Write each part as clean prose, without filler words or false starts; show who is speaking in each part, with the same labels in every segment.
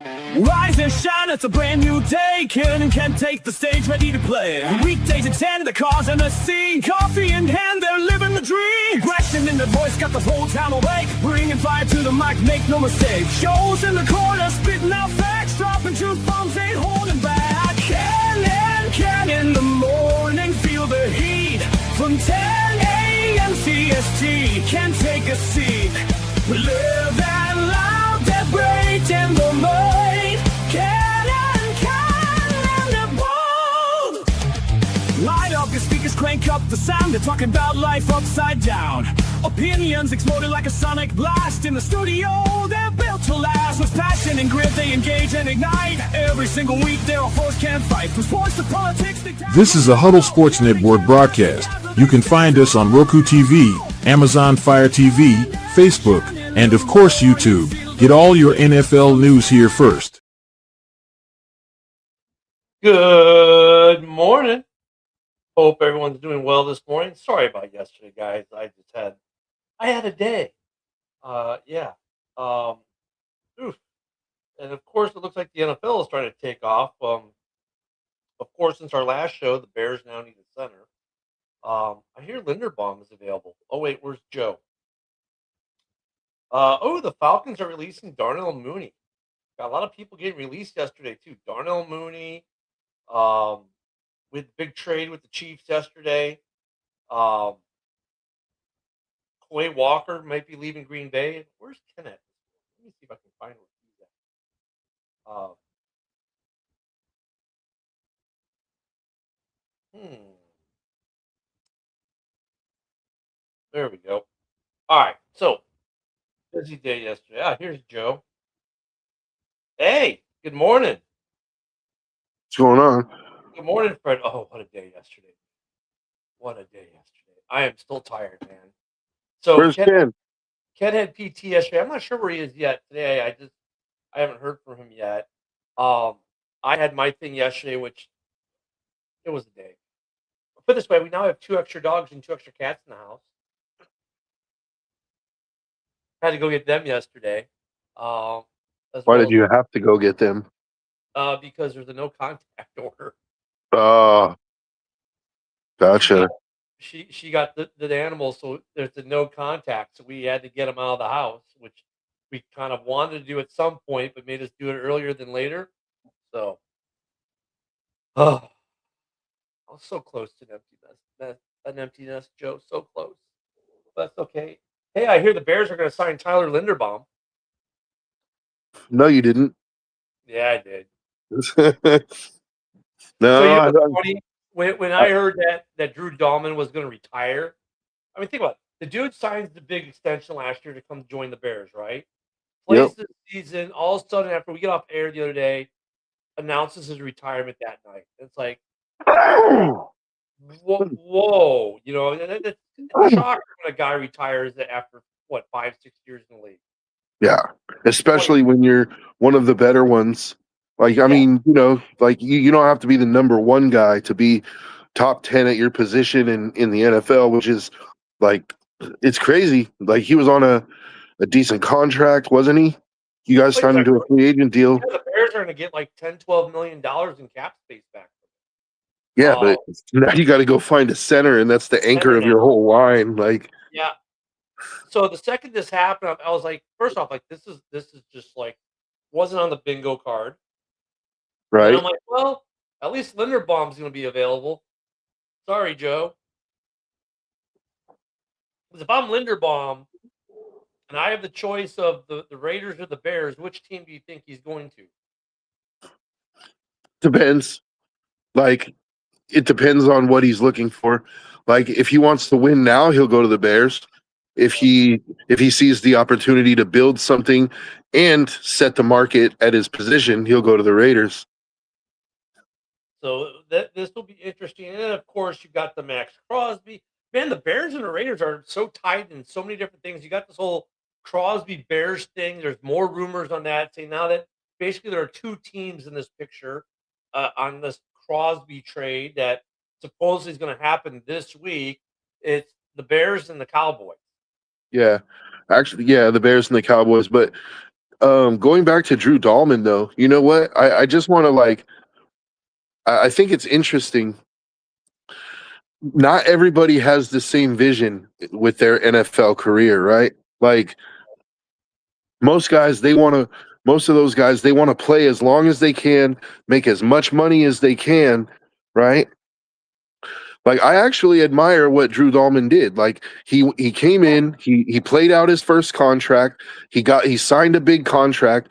Speaker 1: Rise and shine, it's a brand new day. Ken can take the stage, ready to play. Weekdays at 10, the cars and the scene. Coffee in hand, they're living the dream. Aggression in the voice, got the whole town awake. Bringing fire to the mic, make no mistake. Shows in the corner, spitting out facts. Dropping truth bombs, ain't holding back. Ken in the morning, feel the heat. From 10 a.m. CST, can take a seat. We live and love that great in the mind. Can and bold. Light up your speakers, crank up the sound. They're talking about life upside down. Opinions exploded like a sonic blast. In the studio, they're built to last. With passion and grit, they engage and ignite. Every single week, they're a force can't fight. From sports to politics,
Speaker 2: This is a Huddle Sports Network broadcast. You can find us on Roku TV, Amazon Fire TV, Facebook, and of course YouTube. Get all your NFL news here first.
Speaker 3: Good morning. Hope everyone's doing well this morning. Sorry about yesterday, guys. I had a day. Yeah. Oof. And of course, it looks like the NFL is trying to take off. Of course, since our last show, the Bears now need a center. I hear Linderbaum is available. Oh wait, where's Joe? The Falcons are releasing Darnell Mooney. Got a lot of people getting released yesterday too. Darnell Mooney, with big trade with the Chiefs yesterday. Quay Walker might be leaving Green Bay. Where's Kenneth? Let me see if I can find where he's at. There we go. All right, so busy day yesterday. Here's Joe. Hey, good morning.
Speaker 4: What's going on?
Speaker 3: Good morning, Fred. Oh, what a day yesterday. What a day yesterday. I am still tired, man. So
Speaker 4: Where's Ken?
Speaker 3: Ken had PT yesterday. I'm not sure where he is yet today. I haven't heard from him yet. I had my thing yesterday, which it was a day. Put it this way, we now have 2 extra dogs and 2 extra cats in the house. Had to go get them yesterday.
Speaker 4: Why did you have to go get them?
Speaker 3: Because there's a no contact order.
Speaker 4: Gotcha.
Speaker 3: She got the animals, so there's a no contact. So we had to get them out of the house, which we kind of wanted to do at some point, but made us do it earlier than later. So, I was so close to an empty nest, Joe. So close, but that's okay. Hey, I hear the Bears are going to sign Tyler Linderbaum.
Speaker 4: No, you didn't.
Speaker 3: Yeah, I did.
Speaker 4: No,
Speaker 3: So you know what's funny? When I heard that Drew Dahlman was going to retire, I mean, think about it. The dude signs the big extension last year to come join the Bears, right? Plays the season. All of a sudden, after we get off air the other day, announces his retirement that night. It's like, whoa, you know, it's a shocker when a guy retires after what 5-6 years in the league.
Speaker 4: Yeah, especially when you're one of the better ones. Like, I mean, you know, like you don't have to be the number one guy to be top 10 at your position in the NFL, which is like, it's crazy. Like, he was on a decent contract, wasn't he? You guys signed him to a free agent deal.
Speaker 3: Yeah, the Bears are going to get like $10-12 million in cap space back.
Speaker 4: Yeah, but now you got to go find a center, and that's the anchor of your whole line. Like,
Speaker 3: yeah. So the second this happened, I was like, first off, like this is just like wasn't on the bingo card.
Speaker 4: Right.
Speaker 3: And I'm like, well, at least Linderbaum's going to be available. Sorry, Joe. Because if I'm Linderbaum and I have the choice of the Raiders or the Bears, which team do you think he's going to?
Speaker 4: Depends. Like, it depends on what he's looking for. Like, if he wants to win now, he'll go to the Bears. If he sees the opportunity to build something and set the market at his position, he'll go to the Raiders.
Speaker 3: So this will be interesting. And then, of course, you got the Max Crosby. Man, the Bears and the Raiders are so tight in so many different things. You got this whole Crosby Bears thing. There's more rumors on that, saying now that basically there are 2 teams in this picture on this Crosby trade that supposedly is going to happen this week. It's the Bears and the Cowboys.
Speaker 4: Yeah. Actually, yeah, the Bears and the Cowboys. But Going back to Drew Dahlman, though, you know what? I just want to I think it's interesting. Not everybody has the same vision with their NFL career, right? Like most guys, most of those guys, they want to play as long as they can, make as much money as they can, right? Like I actually admire what Drew Dahlman did. Like he came in, he played out his first contract, he signed a big contract,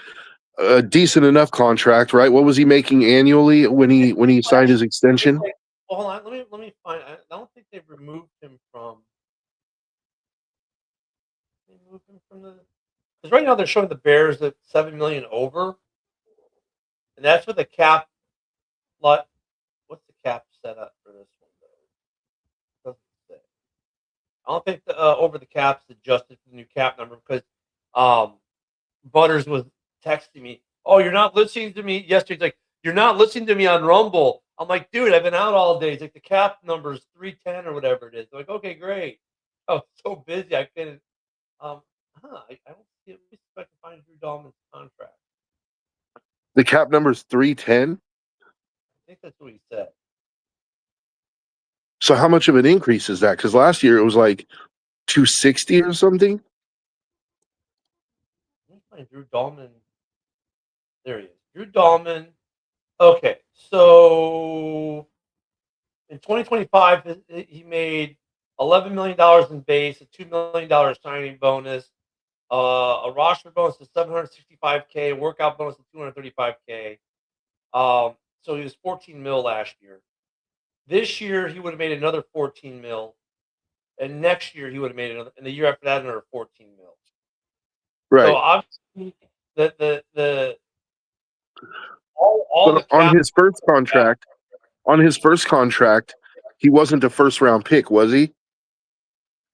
Speaker 4: a decent enough contract, right? What was he making annually when he signed his extension?
Speaker 3: Well, hold on. Let me find. I don't think they've removed him from. They moved him from the. Because right now they're showing the Bears at 7 million over, and that's with the cap. Lot. What's the cap set up for this one? Though? Doesn't say. I don't think the over the cap's adjusted to the new cap number because Butters was texting me. Oh, you're not listening to me yesterday. He's like, you're not listening to me on Rumble. I'm like, dude, I've been out all day. He's like, the cap number is 310 or whatever it is. I'm like, okay, great. I was so busy I couldn't. I don't see it. Let me see if I can find Drew Dahlman's contract.
Speaker 4: The cap number is 310.
Speaker 3: I think that's what he said.
Speaker 4: So how much of an increase is that? Because last year it was like 260 or something.
Speaker 3: Let me find Drew Dahlman. There he is. Drew Dahlman. Okay, so in 2025, he made $11 million in base, a $2 million signing bonus, a roster bonus of $765K, a workout bonus of $235K. So he was 14 mil last year. This year he would have made another 14 mil, and next year he would have made another, and the year after that another 14 mil.
Speaker 4: Right.
Speaker 3: So obviously the all
Speaker 4: But
Speaker 3: the
Speaker 4: on
Speaker 3: cap,
Speaker 4: his first contract, he wasn't a first round pick, was he?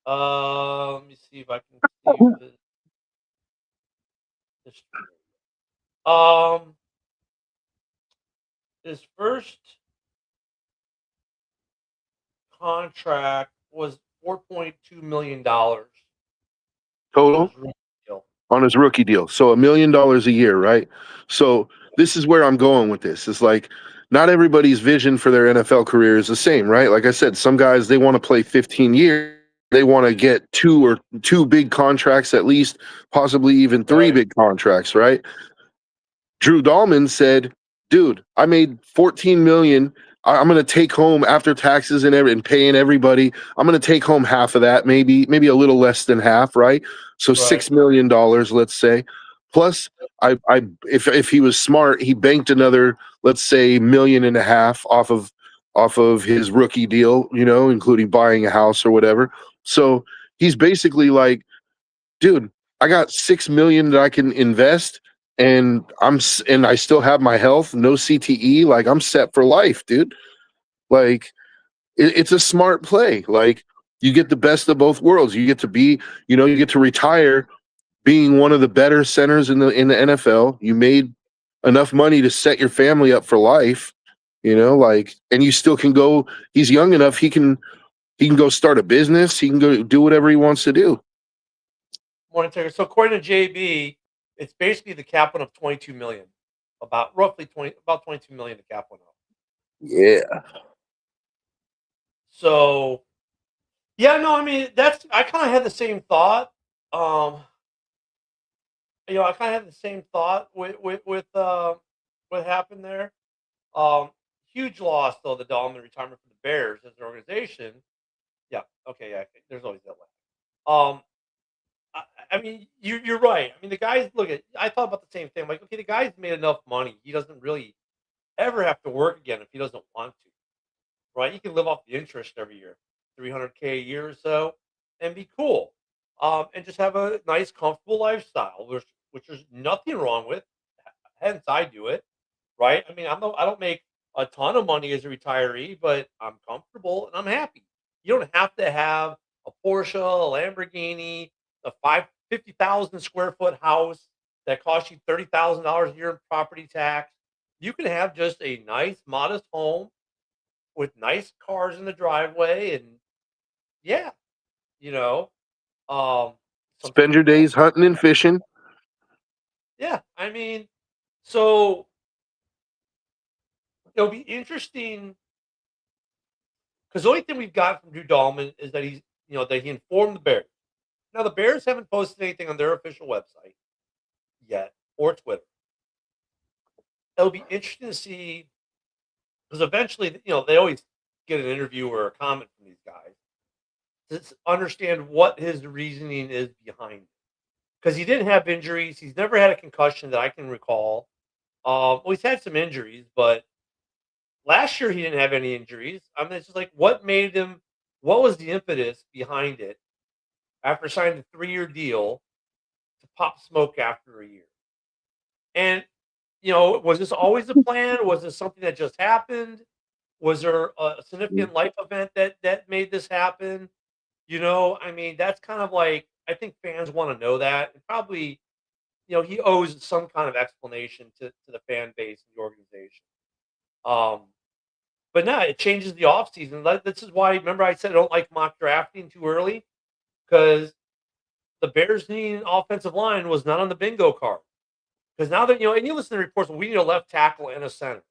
Speaker 3: let me see if I can see the history. His first contract was $4.2 million
Speaker 4: Total on his rookie deal. So $1 million a year, right? So this is where I'm going with this. It's like not everybody's vision for their NFL career is the same, right? Like I said, some guys they want to play 15 years. They want to get two big contracts at least, possibly even three
Speaker 3: Right.
Speaker 4: big contracts, right? Drew Dahlman said, "Dude, I made 14 million. I'm going to take home after taxes and paying everybody. I'm going to take home half of that, maybe a little less than half, right? So
Speaker 3: Right.
Speaker 4: $6 million, let's say. Plus, if he was smart, he banked another, let's say, $1.5 million off of his rookie deal, you know, including buying a house or whatever. So he's basically like, dude, I got $6 million that I can invest, and I still have my health, no CTE. Like I'm set for life, dude. Like it's a smart play. Like you get the best of both worlds. You get to be, you get to retire being one of the better centers in the NFL. You made enough money to set your family up for life, and you still can go. He's young enough. He can go start a business. He can go do whatever he wants to do.
Speaker 3: Monetary. So according to JB, it's basically the cap went up 22 million, about 22 million. The cap went up.
Speaker 4: Yeah.
Speaker 3: So, yeah, no, I mean I kind of had the same thought. I kind of had the same thought with what happened there. Huge loss though, the Dahlman retirement for the Bears as an organization. Yeah, okay, yeah, there's always that way. I mean, you're right. I mean, the guys I thought about the same thing. I'm like, okay, the guy's made enough money. He doesn't really ever have to work again if he doesn't want to, right? He can live off the interest every year, $300K a year or so, and be cool, and just have a nice, comfortable lifestyle, which there's nothing wrong with. Hence, I do it, right? I mean, I don't make a ton of money as a retiree, but I'm comfortable and I'm happy. You don't have to have a Porsche, a Lamborghini, a 50,000 square foot house that costs you $30,000 a year in property tax. You can have just a nice, modest home with nice cars in the driveway, and yeah, you know,
Speaker 4: Spend your days hunting and fishing.
Speaker 3: yeah, I mean, so it'll be interesting because the only thing we've got from Drew Dahlman is that that he informed the Bears. Now the Bears haven't posted anything on their official website yet or Twitter. It'll be interesting to see because eventually, they always get an interview or a comment from these guys to understand what his reasoning is behind it. Because he didn't have injuries. He's never had a concussion that I can recall. Well, he's had some injuries, but last year he didn't have any injuries. I mean, it's just like what made him, what was the impetus behind it after signing a 3-year deal to pop smoke after a year? And, was this always a plan? Was this something that just happened? Was there a significant life event that made this happen? I mean, that's kind of like, I think fans want to know that. And probably, he owes some kind of explanation to the fan base and the organization. But no, it changes the offseason. This is why, remember I said I don't like mock drafting too early? Because the Bears needing an offensive line was not on the bingo card. Because now that, and you listen to reports, we need a left tackle and a center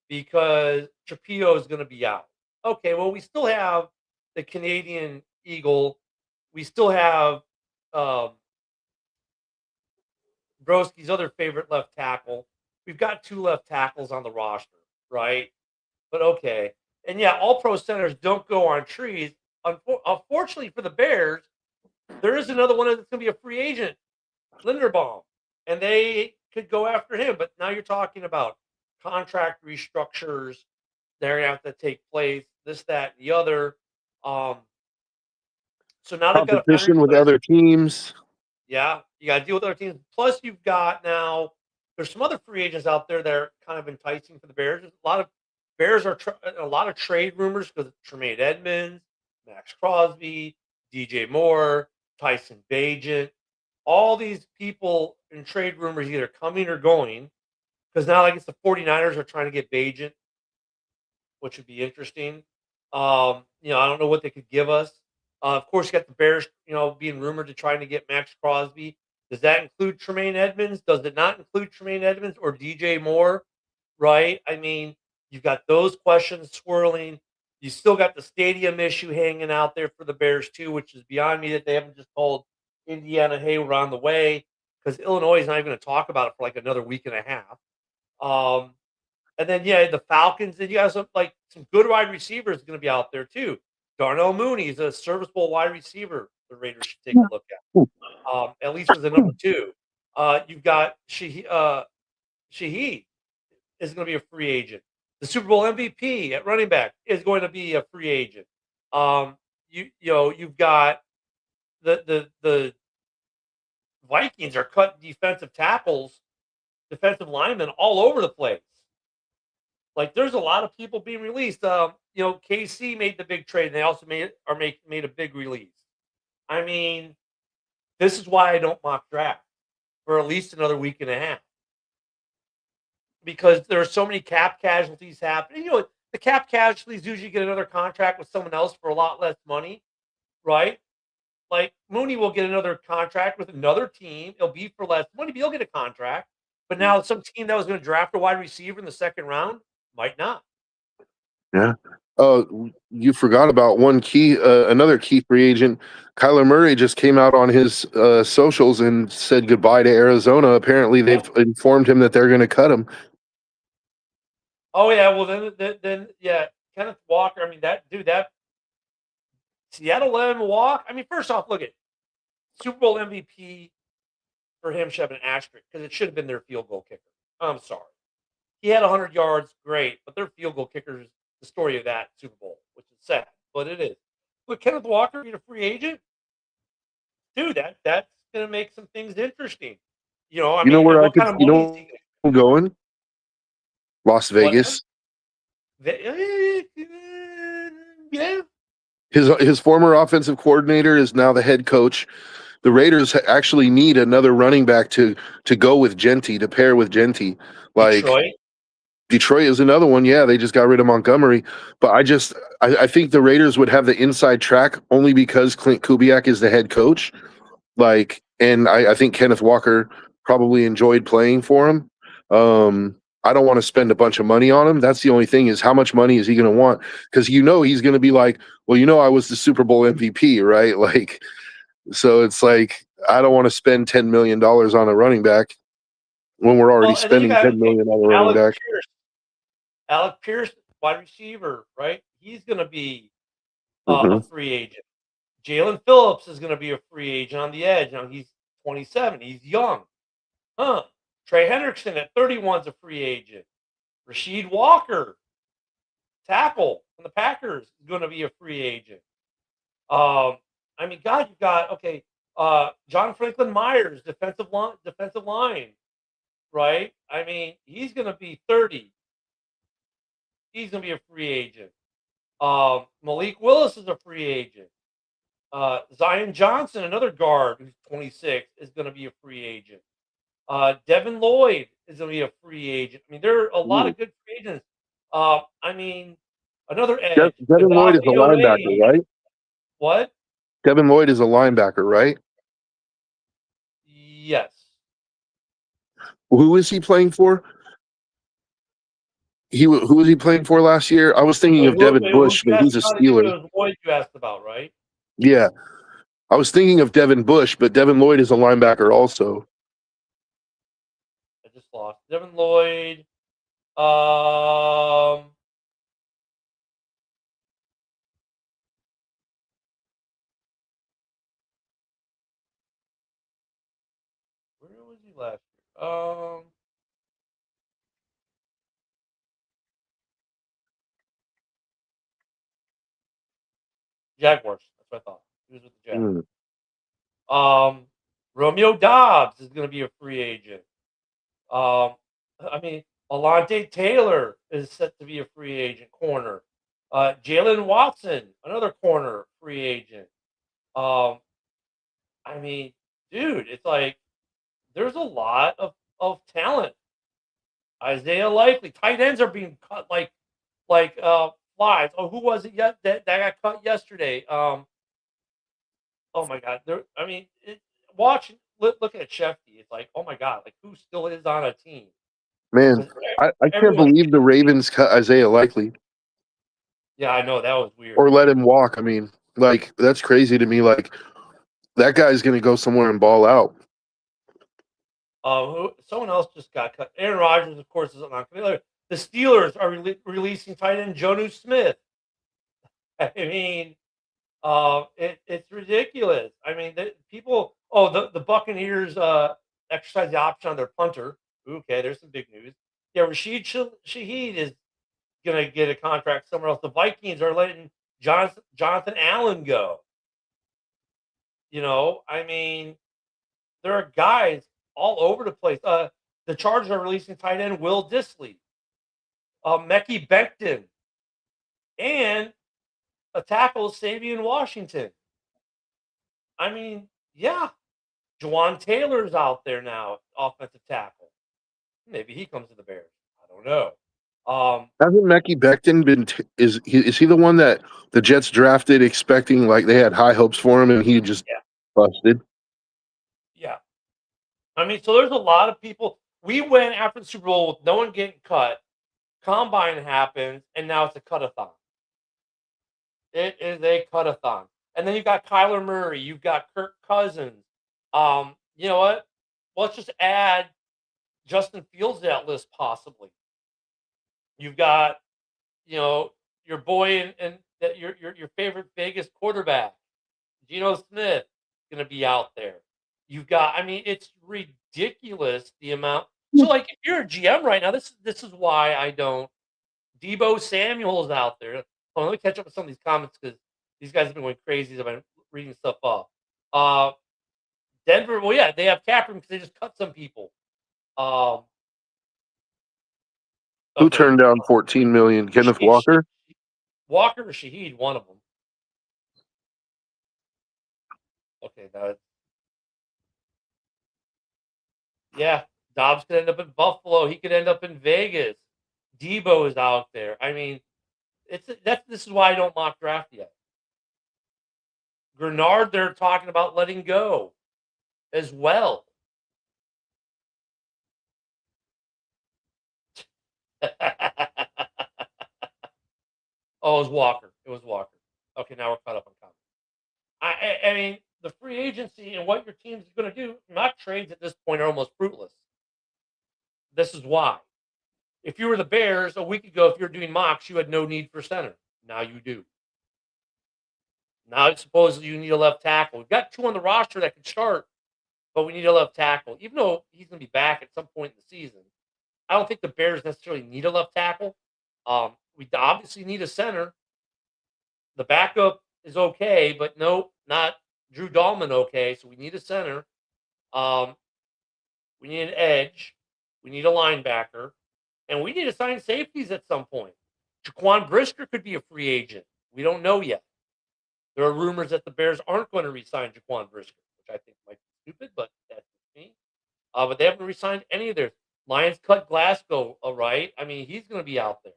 Speaker 3: because Trapio is going to be out. Okay, well, we still have the Canadian Eagle. We still have Broski's other favorite left tackle. We've got 2 left tackles on the roster, right? But okay. And yeah, all pro centers don't go on trees. Unfortunately for the Bears, there is another one that's going to be a free agent, Linderbaum. And they could go after him. But now you're talking about contract restructures. They're going to have to take place, this, that, and the other. So now they've got
Speaker 4: competition with other teams.
Speaker 3: Yeah, you got to deal with other teams. Plus, you've got now, there's some other free agents out there that are kind of enticing for the Bears. There's a lot of Bears are a lot of trade rumors because Tremaine Edmonds, Max Crosby, DJ Moore, Tyson Bagent, all these people in trade rumors either coming or going. Because now I guess the 49ers are trying to get Bagent, which would be interesting. I don't know what they could give us. Of course, you got the Bears, being rumored to trying to get Max Crosby. Does that include Tremaine Edmonds? Does it not include Tremaine Edmonds or DJ Moore? Right? I mean, you've got those questions swirling. You still got the stadium issue hanging out there for the Bears too, which is beyond me that they haven't just told Indiana, hey, we're on the way, because Illinois is not even going to talk about it for like another week and a half. And then the Falcons, and you have some good wide receivers going to be out there too. Darnell Mooney is a serviceable wide receiver. The Raiders should take a look at. At least as a number 2. You've got Shaheed is going to be a free agent. The Super Bowl MVP at running back is going to be a free agent. You've got the Vikings are cutting defensive tackles, defensive linemen all over the place. Like there's a lot of people being released. KC made the big trade, and they also made a big release. I mean, this is why I don't mock draft for at least another week and a half. Because there are so many cap casualties happening. The cap casualties usually get another contract with someone else for a lot less money, right? Like Mooney will get another contract with another team. It'll be for less money, but he'll get a contract. But now some team that was going to draft a wide receiver in the second round might not.
Speaker 4: Yeah. You forgot about another key free agent. Kyler Murray just came out on his socials and said goodbye to Arizona. Apparently, they've informed him that they're going to cut him.
Speaker 3: Oh yeah, well then Kenneth Walker. I mean that Seattle let him walk. I mean, first off, look at Super Bowl MVP for him should have an asterisk because it should have been their field goal kicker. I'm sorry, he had 100 yards, great, but their field goal kicker is the story of that Super Bowl, which is sad, but it is. But Kenneth Walker being a free agent, dude, that's gonna make some things interesting.
Speaker 4: Where I could, I'm going? Las Vegas.
Speaker 3: Yeah.
Speaker 4: His former offensive coordinator is now the head coach. The Raiders actually need another running back to go with Genty, to pair with Genty. Like Detroit is another one. Yeah, they just got rid of Montgomery. But I think the Raiders would have the inside track only because Clint Kubiak is the head coach. And I think Kenneth Walker probably enjoyed playing for him. I don't want to spend a bunch of money on him. That's the only thing, is how much money is he going to want? Because he's going to be like, well, I was the Super Bowl MVP, right? Like, so it's like, I don't want to spend $10 million on a running back when we're already
Speaker 3: Well, and then you
Speaker 4: spending
Speaker 3: got
Speaker 4: $10 million on a running
Speaker 3: Alec
Speaker 4: back.
Speaker 3: Pierce. Alec Pierce, wide receiver, right? He's going to be a
Speaker 4: Mhm.
Speaker 3: free agent. Jalen Phillips is going to be a free agent on the edge. Now he's 27. He's young. Trey Hendrickson at 31 is a free agent. Rasheed Walker, tackle from the Packers, is going to be a free agent. I mean, God, you've got John Franklin Myers, defensive line, right? I mean, he's going to be 30. He's going to be a free agent. Malik Willis is a free agent. Zion Johnson, another guard who's 26, is going to be a free agent. Devin Lloyd is going to be a free agent. I mean, there are a lot of good free agents. I mean, another edge.
Speaker 4: Devin Lloyd is a
Speaker 3: Adasi
Speaker 4: linebacker,
Speaker 3: Oye.
Speaker 4: right?
Speaker 3: What?
Speaker 4: Devin Lloyd is a linebacker, right?
Speaker 3: Yes.
Speaker 4: Who is he playing for? Who was he playing for last year? I was thinking of Devin Bush, but he's a Steeler.
Speaker 3: It was Lloyd you asked about, right?
Speaker 4: Yeah, I was thinking of Devin Bush, but Devin Lloyd is a linebacker also.
Speaker 3: I just lost. Devin Lloyd. Where was he last year? Jaguars. That's what I thought. He was with the Jaguars. Romeo Dobbs is going to be a free agent. I mean, Alante Taylor is set to be a free agent corner. Jalen Watson, another corner, free agent. I mean, dude, it's like there's a lot of talent. Isaiah Likely, tight ends are being cut like flies. Oh, who was it yet that got cut yesterday? Oh my God, I mean, look at Shefty. It's like, oh my God, like who still is on a team?
Speaker 4: Man, I can't believe the Ravens cut Isaiah Likely.
Speaker 3: Yeah, I know, that was weird.
Speaker 4: Or let him walk. I mean, like, that's crazy to me. Like, that guy's going to go somewhere and ball out.
Speaker 3: Someone else just got cut. Aaron Rodgers, of course, is not going to. The Steelers are releasing tight end Jonnu Smith. I mean, it's ridiculous. I mean, people. Oh, the Buccaneers exercise the option on their punter. Okay, there's some big news. Yeah, Rashid Shaheed is going to get a contract somewhere else. The Vikings are letting Jonathan Allen go. I mean, there are guys all over the place. The Chargers are releasing tight end Will Dissly, Mekhi Becton, and a tackle Savion Washington. I mean, yeah, Juwan Taylor's out there now, offensive tackle. Maybe he comes to the Bears. I don't know.
Speaker 4: Hasn't Mekhi Becton been? Is he the one that the Jets drafted expecting, like, they had high hopes for him and he just busted?
Speaker 3: Yeah. I mean, so there's a lot of people. We went after the Super Bowl with no one getting cut. Combine happens, and now it's a cut-a-thon. It is a cut-a-thon. And then you've got Kyler Murray. You've got Kirk Cousins. You know what? Let's just add Justin Fields to that list, possibly. You've got, your boy and your favorite Vegas quarterback, Geno Smith, going to be out there. You've got, I mean, it's ridiculous the amount. So, like, if you're a GM right now, this is why I don't. Debo Samuel's out there. Oh, let me catch up with some of these comments because these guys have been going crazy as I've been reading stuff off. Denver, well, yeah, they have cap room because they just cut some people.
Speaker 4: Who turned down $14 million? Kenneth Walker?
Speaker 3: Walker or Shaheed, one of them. Okay, yeah, Dobbs could end up in Buffalo. He could end up in Vegas. Debo is out there. I mean, this is why I don't mock draft yet. Grenard, they're talking about letting go as well. Oh, it was Walker. It was Walker. Okay, now we're caught up on comments. I mean, the free agency and what your team's going to do, mock trades at this point are almost fruitless. This is why. If you were the Bears a week ago, if you're doing mocks, you had no need for center. Now you do. Now supposedly you need a left tackle. We've got two on the roster that can start, but we need a left tackle. Even though he's going to be back at some point in the season, I don't think the Bears necessarily need a left tackle. We obviously need a center. The backup is okay, but nope, not Drew Dahlman okay. So we need a center. We need an edge. We need a linebacker. And we need to sign safeties at some point. Jaquan Brisker could be a free agent. We don't know yet. There are rumors that the Bears aren't going to re-sign Jaquan Brisker, which I think might be stupid, but that's me. But they haven't re-signed any of theirs. Lions cut Glasgow, right? I mean, he's going to be out there.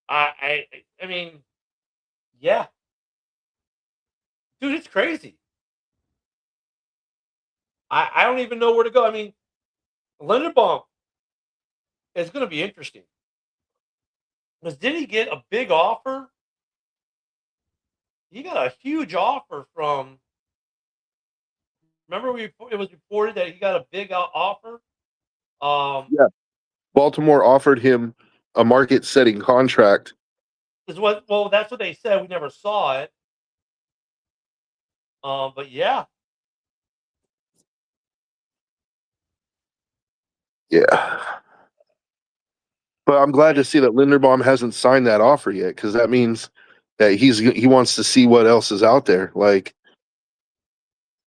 Speaker 3: I mean, yeah. Dude, it's crazy. I don't even know where to go. I mean, Linderbaum is going to be interesting. Because did he get a big offer? He got a huge offer from. Remember, it was reported that he got a big offer.
Speaker 4: Yeah, Baltimore offered him a market-setting contract.
Speaker 3: Well, that's what they said. We never saw it. But yeah.
Speaker 4: Yeah. But I'm glad to see that Linderbaum hasn't signed that offer yet, because that means that he wants to see what else is out there. Like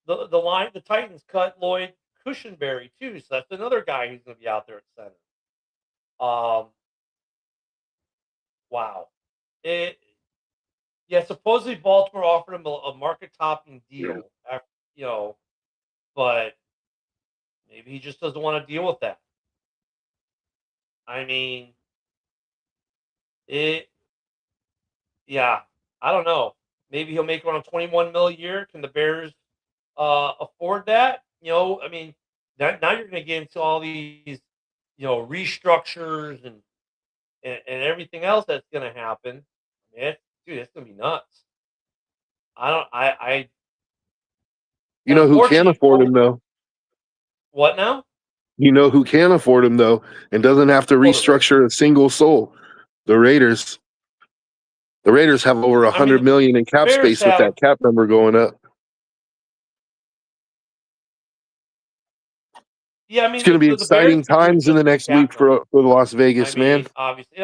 Speaker 3: the Titans cut Lloyd Cushenberry too, so that's another guy who's going to be out there at center. Wow. Supposedly Baltimore offered him a market topping deal, but maybe he just doesn't want to deal with that. I mean, I don't know. Maybe he'll make around $21 million a year. Can the Bears afford that? I mean, now you're going to get into all these, restructures and everything else that's going to happen. Dude, it's going to be nuts.
Speaker 4: You know who can afford him though?
Speaker 3: What now?
Speaker 4: You know who can afford him though, and doesn't have to restructure a single soul? The Raiders. The Raiders have over $100 million in cap space with that cap number going up.
Speaker 3: Yeah, I mean,
Speaker 4: it's going to be exciting times in the next week for the Las Vegas, man.
Speaker 3: Obviously.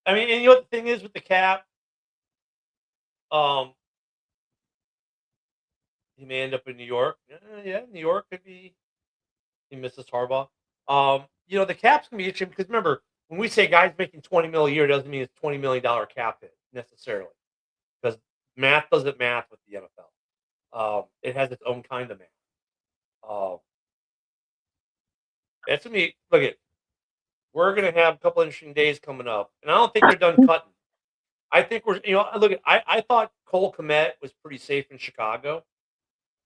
Speaker 3: I mean, and you know what the thing is with the cap? He may end up in New York. Yeah, New York could be. He misses Harbaugh. The cap's gonna be interesting because remember, when we say guys making $20 million a year, doesn't mean it's $20 million cap hit necessarily, because math doesn't math with the NFL. It has its own kind of math. It's gonna be. Look at. We're gonna have a couple interesting days coming up, and I don't think they're done cutting. I think we're. Look at. I thought Cole Kmet was pretty safe in Chicago.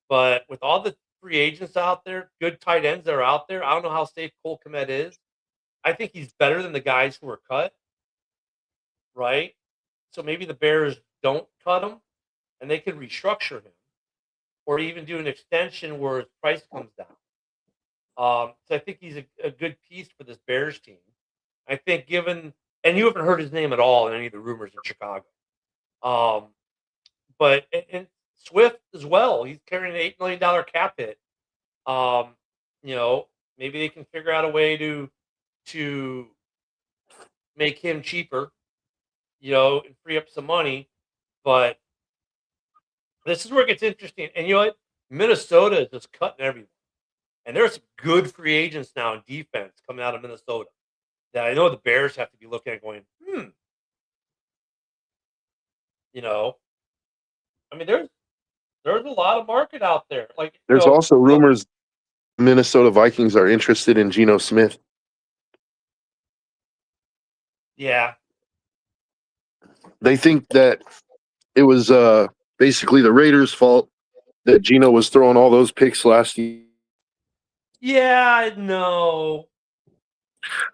Speaker 3: But with all the free agents out there, good tight ends that are out there, I don't know how safe Cole Kmet is. I think he's better than the guys who were cut, right? So maybe the Bears don't cut him, and they can restructure him, or even do an extension where his price comes down. So I think he's a good piece for this Bears team. I think and you haven't heard his name at all in any of the rumors in Chicago. But Swift as well. He's carrying an $8 million cap hit. Maybe they can figure out a way to make him cheaper, and free up some money. But this is where it gets interesting. And you know what? Minnesota is just cutting everyone. And there's good free agents now in defense coming out of Minnesota that I know the Bears have to be looking at going, I mean, there's a lot of market out there. Like
Speaker 4: there's also rumors Minnesota Vikings are interested in Geno Smith.
Speaker 3: Yeah.
Speaker 4: They think that it was basically the Raiders' fault that Geno was throwing all those picks last year.
Speaker 3: Yeah, no.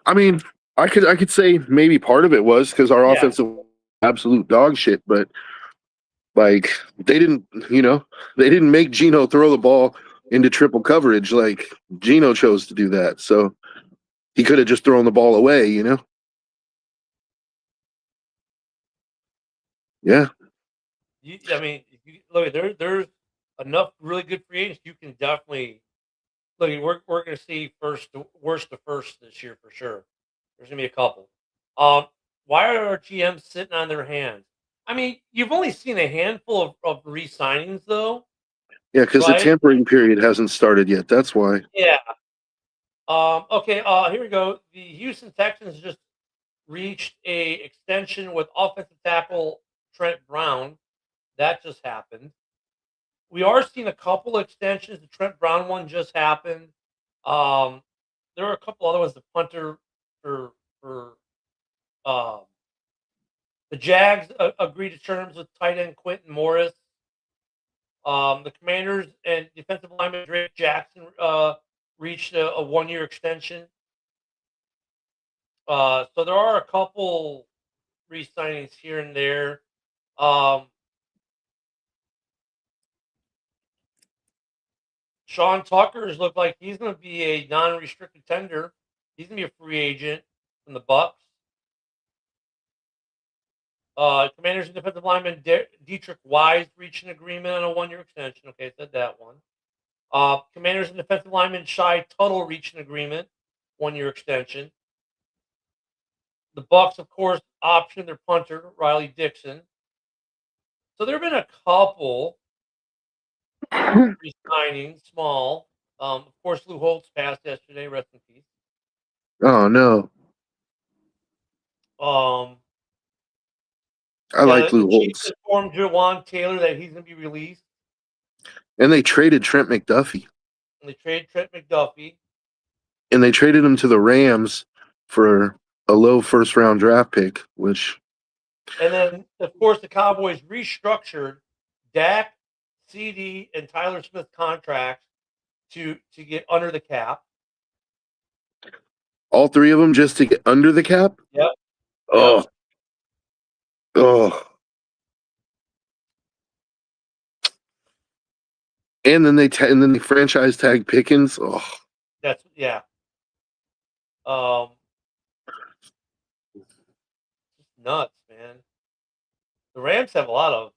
Speaker 4: I mean, I could say maybe part of it was because our
Speaker 3: Yeah.
Speaker 4: offensive absolute dog shit, but like they didn't, they didn't make Geno throw the ball into triple coverage. Like Geno chose to do that, so he could have just thrown the ball away. Yeah.
Speaker 3: I mean, look, there's enough really good free agents. You can definitely look. We're going to see worst to first this year for sure. There's going to be a couple. Um, why are our GMs sitting on their hands? I mean, you've only seen a handful of re-signings, though,
Speaker 4: Yeah, because the
Speaker 3: right?
Speaker 4: tampering period hasn't started yet. That's why.
Speaker 3: Yeah. Okay. Here we go. The Houston Texans just reached a extension with offensive tackle Trent Brown. That just happened. We are seeing a couple extensions. The Trent Brown one just happened. Um, there are a couple other ones. The punter for um, the Jags agreed to terms with tight end Quentin Morris. The Commanders and defensive lineman Drake Jackson reached a 1-year extension. So there are a couple re-signings here and there. Sean Tucker's looked like he's going to be a non-restricted tender. He's going to be a free agent from the Bucks. Commanders and defensive lineman Dietrich Wise reached an agreement on a 1-year extension. Okay, I said that one. Commanders and defensive lineman Shai Tuttle reached an agreement, 1-year extension. The Bucks, of course, optioned their punter Riley Dixon. So there have been a couple re-signings, small. Of course, Lou Holtz passed yesterday. Rest in peace.
Speaker 4: Oh no, I like
Speaker 3: The
Speaker 4: Lou
Speaker 3: Chiefs
Speaker 4: Holtz,
Speaker 3: informed Jawan Taylor that he's going to be released,
Speaker 4: and they traded Trent McDuffie,
Speaker 3: and they traded Trent McDuffie.
Speaker 4: and they traded him to the Rams for a low first-round draft pick, which.
Speaker 3: And then, of course, the Cowboys restructured Dak, CD, and Tyler Smith contracts to get under the cap.
Speaker 4: All three of them just to get under the cap?
Speaker 3: Yep.
Speaker 4: Oh.
Speaker 3: Yep.
Speaker 4: Oh. And then they franchise tag Pickens. Oh.
Speaker 3: That's nuts, man. The Rams have a lot of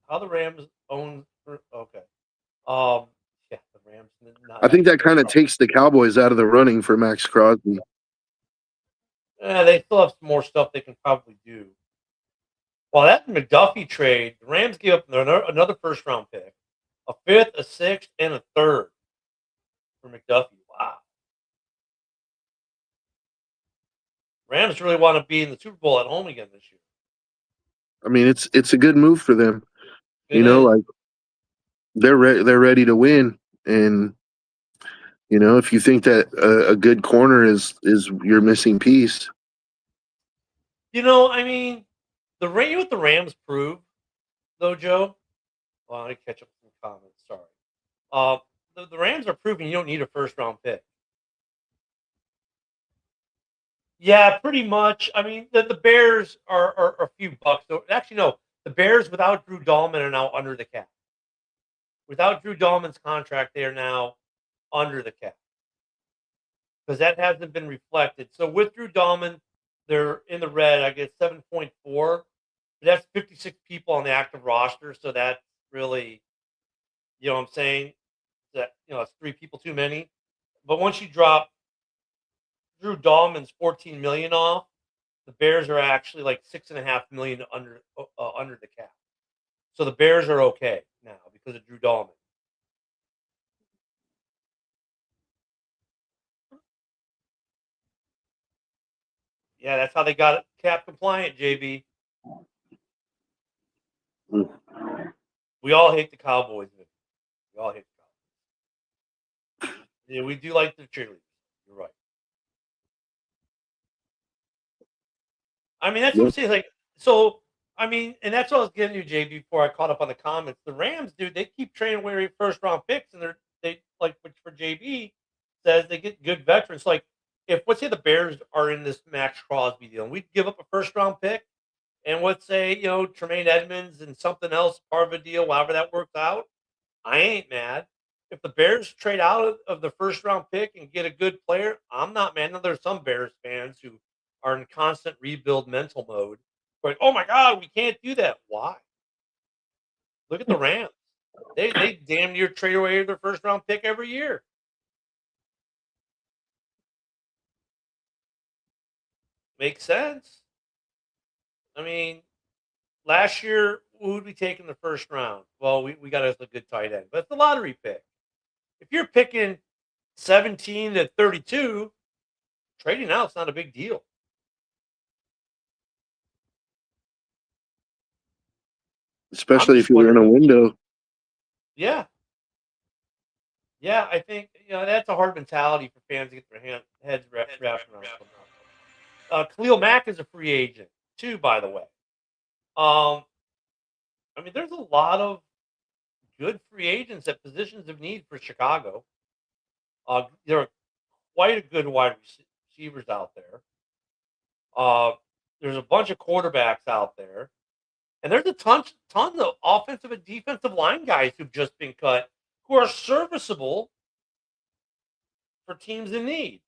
Speaker 3: how the Rams own okay. Yeah, the Rams not
Speaker 4: I think that kind of takes the Cowboys out of the running for Max Crosby.
Speaker 3: They still have some more stuff they can probably do. Well, that McDuffie trade, the Rams gave up another first round pick, a 5th, a 6th, and a 3rd for McDuffie. Wow. Rams really want to be in the Super Bowl at home again this year.
Speaker 4: I mean, it's a good move for them. Like they're ready to win, and if you think that a good corner is your missing piece.
Speaker 3: I mean, what the Rams prove, though, Joe. Well, I catch up some comments. Sorry. The Rams are proving you don't need a first round pick. Yeah, pretty much. I mean, the Bears are a few bucks. Actually, no. The Bears without Drew Dahlman are now under the cap. Without Drew Dahlman's contract, they are now under the cap because that hasn't been reflected. So with Drew Dahlman, they're in the red. I guess 7.4. That's 56 people on the active roster. So that's really, what I'm saying, that it's 3 people too many. But once you drop Drew Dahlman's $14 million off, the Bears are actually like $6.5 million under the cap. So the Bears are okay now because of Drew Dahlman. Yeah, that's how they got it cap compliant, JB. We all hate the Cowboys. We all hate the Cowboys. Yeah, we do like the cheerleaders. You're right. I mean, that's what I'm saying. Like, so, I mean, and that's what I was getting to, JB, before I caught up on the comments. The Rams, dude, they keep trading away first round picks, and they like for JB says they get good veterans. Like, if let's say the Bears are in this Max Crosby deal, and we give up a first round pick, and let's say Tremaine Edmonds and something else part of a deal, however that works out, I ain't mad. If the Bears trade out of the first round pick and get a good player, I'm not mad. Now there's some Bears fans who are in constant rebuild mental mode. Like, oh my God, we can't do that. Why? Look at the Rams. They damn near trade away their first round pick every year. Makes sense. I mean, last year, who would we take in the first round? Well, we got us a good tight end, but it's the lottery pick. If you're picking 17 to 32, trading out's not a big deal.
Speaker 4: Especially if you're in a window.
Speaker 3: Yeah. Yeah, I think that's a hard mentality for fans to get their heads wrapped around. Khalil Mack is a free agent too, by the way. I mean, there's a lot of good free agents at positions of need for Chicago. There are quite a good wide receivers out there. There's a bunch of quarterbacks out there. And there's a ton of offensive and defensive line guys who've just been cut who are serviceable for teams in need.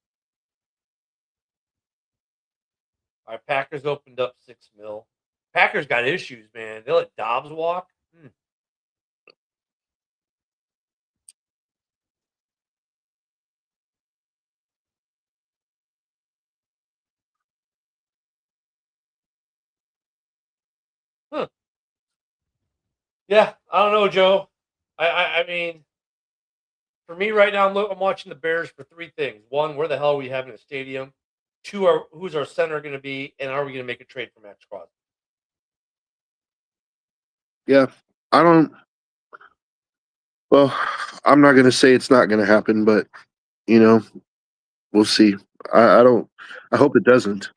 Speaker 3: All right, Packers opened up $6 million. Packers got issues, man. They let Dobbs walk. Huh. Yeah, I don't know, Joe. I mean, for me right now, I'm watching the Bears for three things. One, where the hell are we having a stadium? Two, who's our center going to be? And are we going to make a trade for Max Crosby?
Speaker 4: Yeah, well, I'm not going to say it's not going to happen, but, we'll see. I hope it doesn't.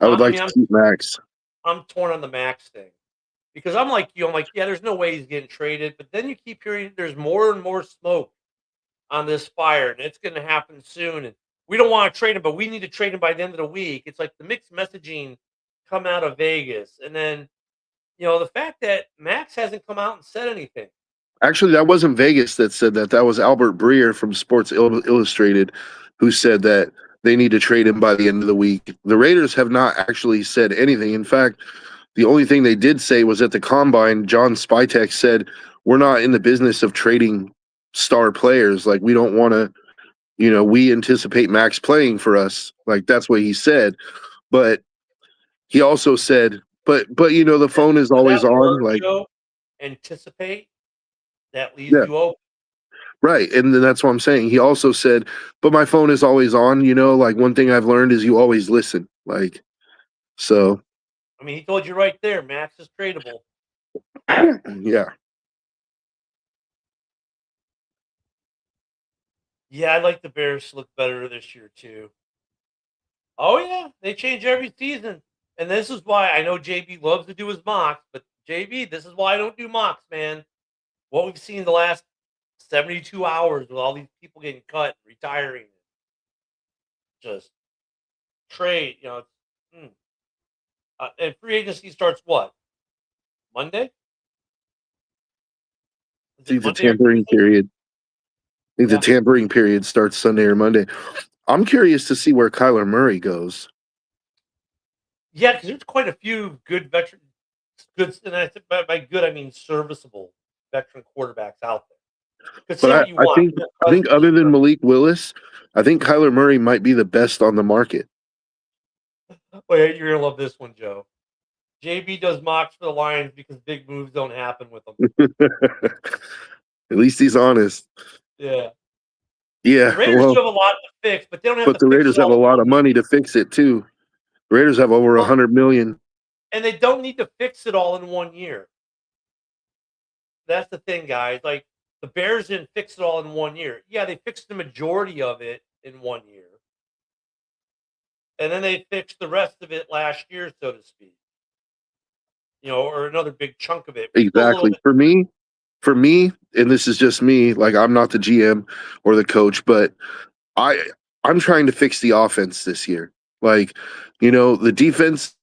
Speaker 4: I would like to keep Max.
Speaker 3: I'm torn on the Max thing because I'm like you. I'm like, yeah, there's no way he's getting traded. But then you keep hearing there's more and more smoke on this fire, and it's going to happen soon. And we don't want to trade him, but we need to trade him by the end of the week. It's like the mixed messaging come out of Vegas, and then the fact that Max hasn't come out and said anything.
Speaker 4: Actually, that wasn't Vegas that said that. That was Albert Breer from Sports Illustrated who said that they need to trade him by the end of the week. The Raiders have not actually said anything. In fact, the only thing they did say was at the Combine, John Spytek said, we're not in the business of trading star players. Like, we don't want to, we anticipate Max playing for us. Like, that's what he said. But he also said, but the phone is always on. Like,
Speaker 3: anticipate. That leaves you open.
Speaker 4: Right. And then that's what I'm saying. He also said, but my phone is always on, like one thing I've learned is you always listen. Like, so.
Speaker 3: I mean, he told you right there, Max is tradable.
Speaker 4: Yeah.
Speaker 3: Yeah, I like the Bears to look better this year too. Oh yeah, they change every season. And this is why I know JB loves to do his mocks, but JB, this is why I don't do mocks, man. What we've seen the last 72 hours with all these people getting cut, retiring, just trade, and free agency starts what? Monday?
Speaker 4: The tampering period. I think the tampering period starts Sunday or Monday. I'm curious to see where Kyler Murray goes.
Speaker 3: Yeah, because there's quite a few good veterans, and by good I mean serviceable veteran quarterbacks out there.
Speaker 4: But I think other than Malik Willis, I think Kyler Murray might be the best on the market.
Speaker 3: Oh yeah, you're gonna love this one, Joe. JB does mocks for the Lions because big moves don't happen with them.
Speaker 4: At least he's honest.
Speaker 3: Yeah.
Speaker 4: Yeah.
Speaker 3: The Raiders do have a lot to fix, but they don't have to
Speaker 4: fix it. But the Raiders have a lot of money to fix it too. The Raiders have over $100 million.
Speaker 3: And they don't need to fix it all in 1 year. That's the thing, guys. Like, the Bears didn't fix it all in 1 year. Yeah, they fixed the majority of it in 1 year. And then they fixed the rest of it last year, so to speak. Or another big chunk of it.
Speaker 4: Exactly. For me, for me, and this is just me, like I'm not the GM or the coach, but I I'm trying to fix the offense this year. Like, the defense,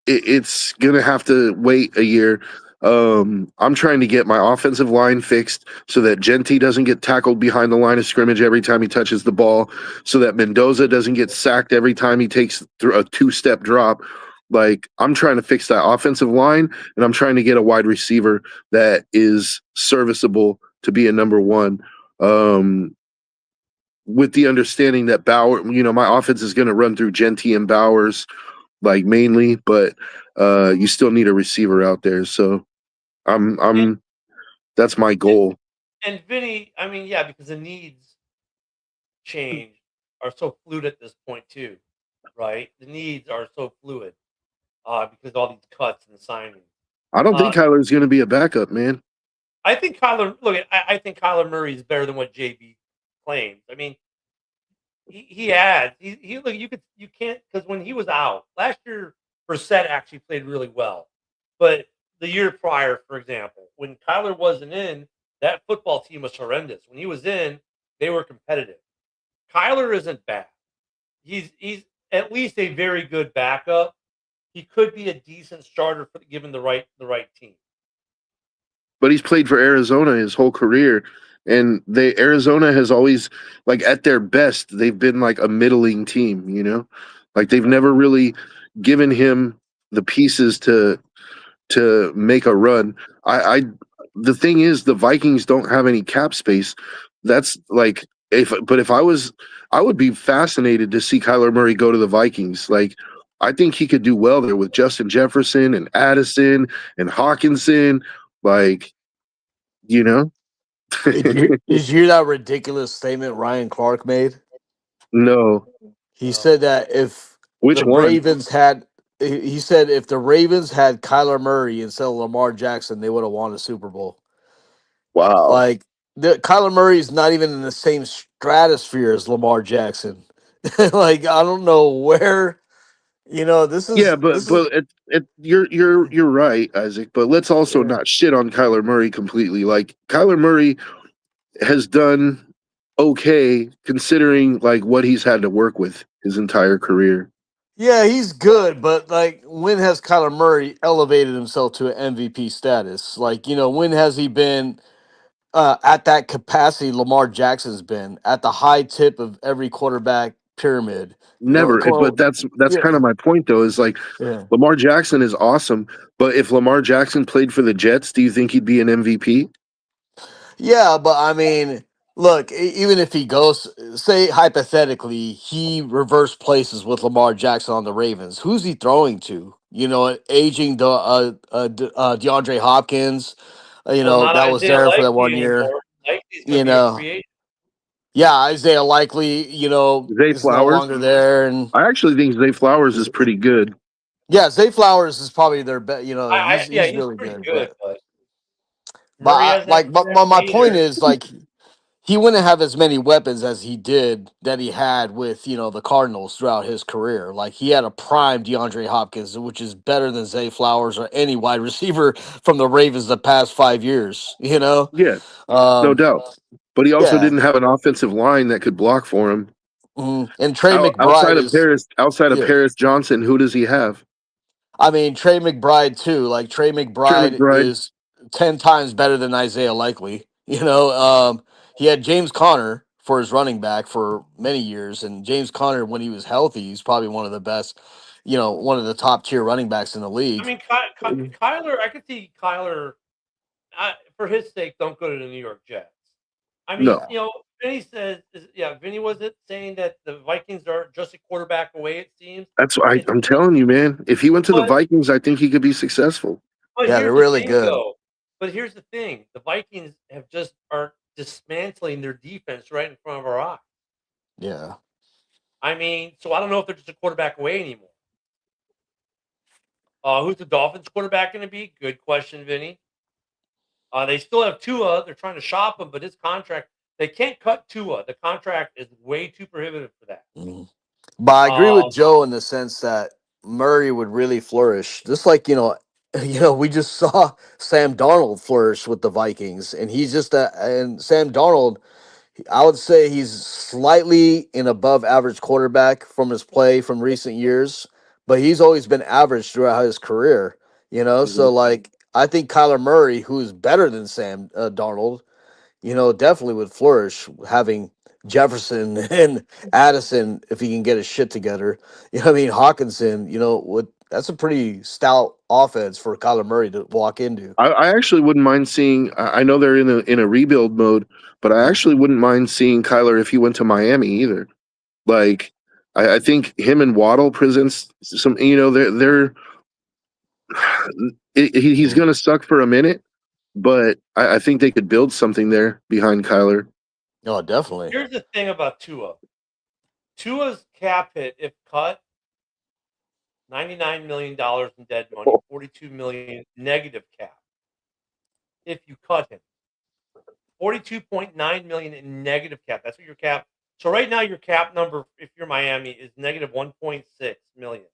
Speaker 4: it's gonna have to wait a year. I'm trying to get my offensive line fixed so that Genty doesn't get tackled behind the line of scrimmage every time he touches the ball, so that Mendoza doesn't get sacked every time he takes a two-step drop. Like, I'm trying to fix that offensive line, and I'm trying to get a wide receiver that is serviceable to be a number one. With the understanding that my offense is going to run through Genty and Bowers, like mainly, but you still need a receiver out there. So
Speaker 3: And,
Speaker 4: that's my
Speaker 3: and,
Speaker 4: goal.
Speaker 3: and Vinny, I mean, yeah, because the needs change are so fluid at this point too, right? The needs are so fluid because of all these cuts and the signings.
Speaker 4: I don't
Speaker 3: Uh,
Speaker 4: think Kyler's going to be a backup, man.
Speaker 3: I think I think Kyler Murray is better than what JB claims. I mean, he adds. He look. You can't, because when he was out last year, Brissett actually played really well, but the year prior, for example, when Kyler wasn't in, that football team was horrendous. When he was in, they were competitive. Kyler isn't bad. He's at least a very good backup. He could be a decent starter given the right team.
Speaker 4: But he's played for Arizona his whole career, and Arizona has always, like, at their best, they've been like a middling team. Like they've never really given him the pieces to make a run. I The thing is, the Vikings don't have any cap space. That's like, if I would be fascinated to see Kyler Murray go to the Vikings. Like, I think he could do well there with Justin Jefferson and Addison and Hawkinson. Like, you know,
Speaker 5: Did you hear that ridiculous statement Ryan Clark made?
Speaker 4: no,
Speaker 5: He said that if
Speaker 4: which
Speaker 5: the
Speaker 4: one?
Speaker 5: Ravens had, he said if the Ravens had Kyler Murray instead of Lamar Jackson, they would have won a Super Bowl.
Speaker 4: Wow.
Speaker 5: Like Kyler Murray is not even in the same stratosphere as Lamar Jackson. Like I don't know where, this
Speaker 4: Yeah,
Speaker 5: is
Speaker 4: but
Speaker 5: this is
Speaker 4: you're right, Isaac. But let's also
Speaker 5: yeah.
Speaker 4: not shit on Kyler Murray completely. Like, Kyler Murray has done okay considering like what he's had to work with his entire career.
Speaker 5: Yeah, he's good, but like when has Kyler Murray elevated himself to an MVP status? Like, when has he been at that capacity Lamar Jackson's been at the high tip of every quarterback pyramid.
Speaker 4: Never. But
Speaker 5: Cole,
Speaker 4: that's
Speaker 5: yeah,
Speaker 4: kind of my point though, is like
Speaker 5: yeah,
Speaker 4: Lamar Jackson is awesome, but if Lamar Jackson played for the Jets, do you think he'd be an MVP?
Speaker 5: yeah. But I mean, look, even if he goes, say hypothetically, he reverse places with Lamar Jackson on the Ravens. Who's he throwing to? Aging DeAndre Hopkins.
Speaker 3: Well, not
Speaker 5: That was
Speaker 3: Isaiah
Speaker 5: there for that
Speaker 3: Likely
Speaker 5: 1 year.
Speaker 3: anymore. Likely's going
Speaker 5: You
Speaker 3: to be a
Speaker 5: know,
Speaker 3: free agent.
Speaker 5: yeah, Isaiah Likely,
Speaker 4: Zay
Speaker 5: is no
Speaker 4: Flowers?
Speaker 5: longer there, and
Speaker 4: I actually think Zay Flowers is pretty good.
Speaker 5: yeah, Zay Flowers is probably their best.
Speaker 3: Yeah,
Speaker 5: He's
Speaker 3: he's
Speaker 5: really
Speaker 3: pretty
Speaker 5: good,
Speaker 3: good,
Speaker 5: but
Speaker 3: but Murray hasn't had
Speaker 5: my
Speaker 3: that
Speaker 5: point
Speaker 3: either.
Speaker 5: is like he wouldn't have as many weapons as he did that he had with the Cardinals throughout his career. Like he had a prime DeAndre Hopkins, which is better than Zay Flowers or any wide receiver from the Ravens the past 5 years.
Speaker 4: Yeah, no
Speaker 5: Um,
Speaker 4: doubt. But he also
Speaker 5: yeah,
Speaker 4: didn't have an offensive line that could block for him.
Speaker 5: and Trey McBride is
Speaker 4: Outside of
Speaker 5: yeah.
Speaker 4: Paris Johnson, who does he have?
Speaker 5: I mean, Trey McBride too. Like Trey
Speaker 4: Trey
Speaker 5: McBride
Speaker 4: McBride.
Speaker 5: is 10 times better than Isaiah Likely. He had James Conner for his running back for many years, and James Conner, when he was healthy, he's probably one of the best. One of the top tier running backs in the
Speaker 3: I
Speaker 5: league.
Speaker 3: mean, Kyler, I could see Kyler, for his sake, don't go to the New York Jets. I mean,
Speaker 4: No,
Speaker 3: Vinny says, Vinny was it saying that the Vikings are just a quarterback away, it seems.
Speaker 4: that's why
Speaker 3: It's,
Speaker 4: I'm telling you, man. If he went to the
Speaker 3: but,
Speaker 4: Vikings, I think he could be successful.
Speaker 3: but
Speaker 5: Yeah, they're
Speaker 3: here's the
Speaker 5: really
Speaker 3: thing,
Speaker 5: good.
Speaker 3: though. But here's the thing: the Vikings are dismantling their defense right in front of our eyes.
Speaker 5: Yeah.
Speaker 3: I mean, so I don't know if they're just a quarterback away anymore. Who's the Dolphins quarterback going to be? Good question, Vinny. They still have Tua. They're trying to shop him, but his contract, they can't cut Tua. The contract is way too prohibitive for that.
Speaker 5: Mhm. But I agree with
Speaker 3: Um,
Speaker 5: Joe in the sense that Murray would really flourish, just like we just saw Sam Darnold flourish with the Vikings, and he's just and Sam Darnold, I would say he's slightly an above average quarterback from his play from recent years, but he's always been average throughout his career, So,
Speaker 4: Mhm.
Speaker 5: like, I think Kyler Murray, who's better than Sam Darnold, definitely would flourish having Jefferson and Addison if he can get his shit together. Hawkinson, that's a pretty stout offense for Kyler Murray to walk into.
Speaker 4: I actually wouldn't mind seeing. I know they're in a rebuild mode, but I actually wouldn't mind seeing Kyler if he went to Miami either. Like, I think him and Waddle presents some. They're he's going to suck for a minute, but I think they could build something there behind Kyler.
Speaker 5: Oh, definitely.
Speaker 3: Here's the thing about Tua. Tua's cap hit, if cut, $99 million in dead money, $42 million negative cap. If you cut him, $42.9 million in negative cap. That's what your cap. So right now, your cap number, if you're Miami, is negative 1.6 million.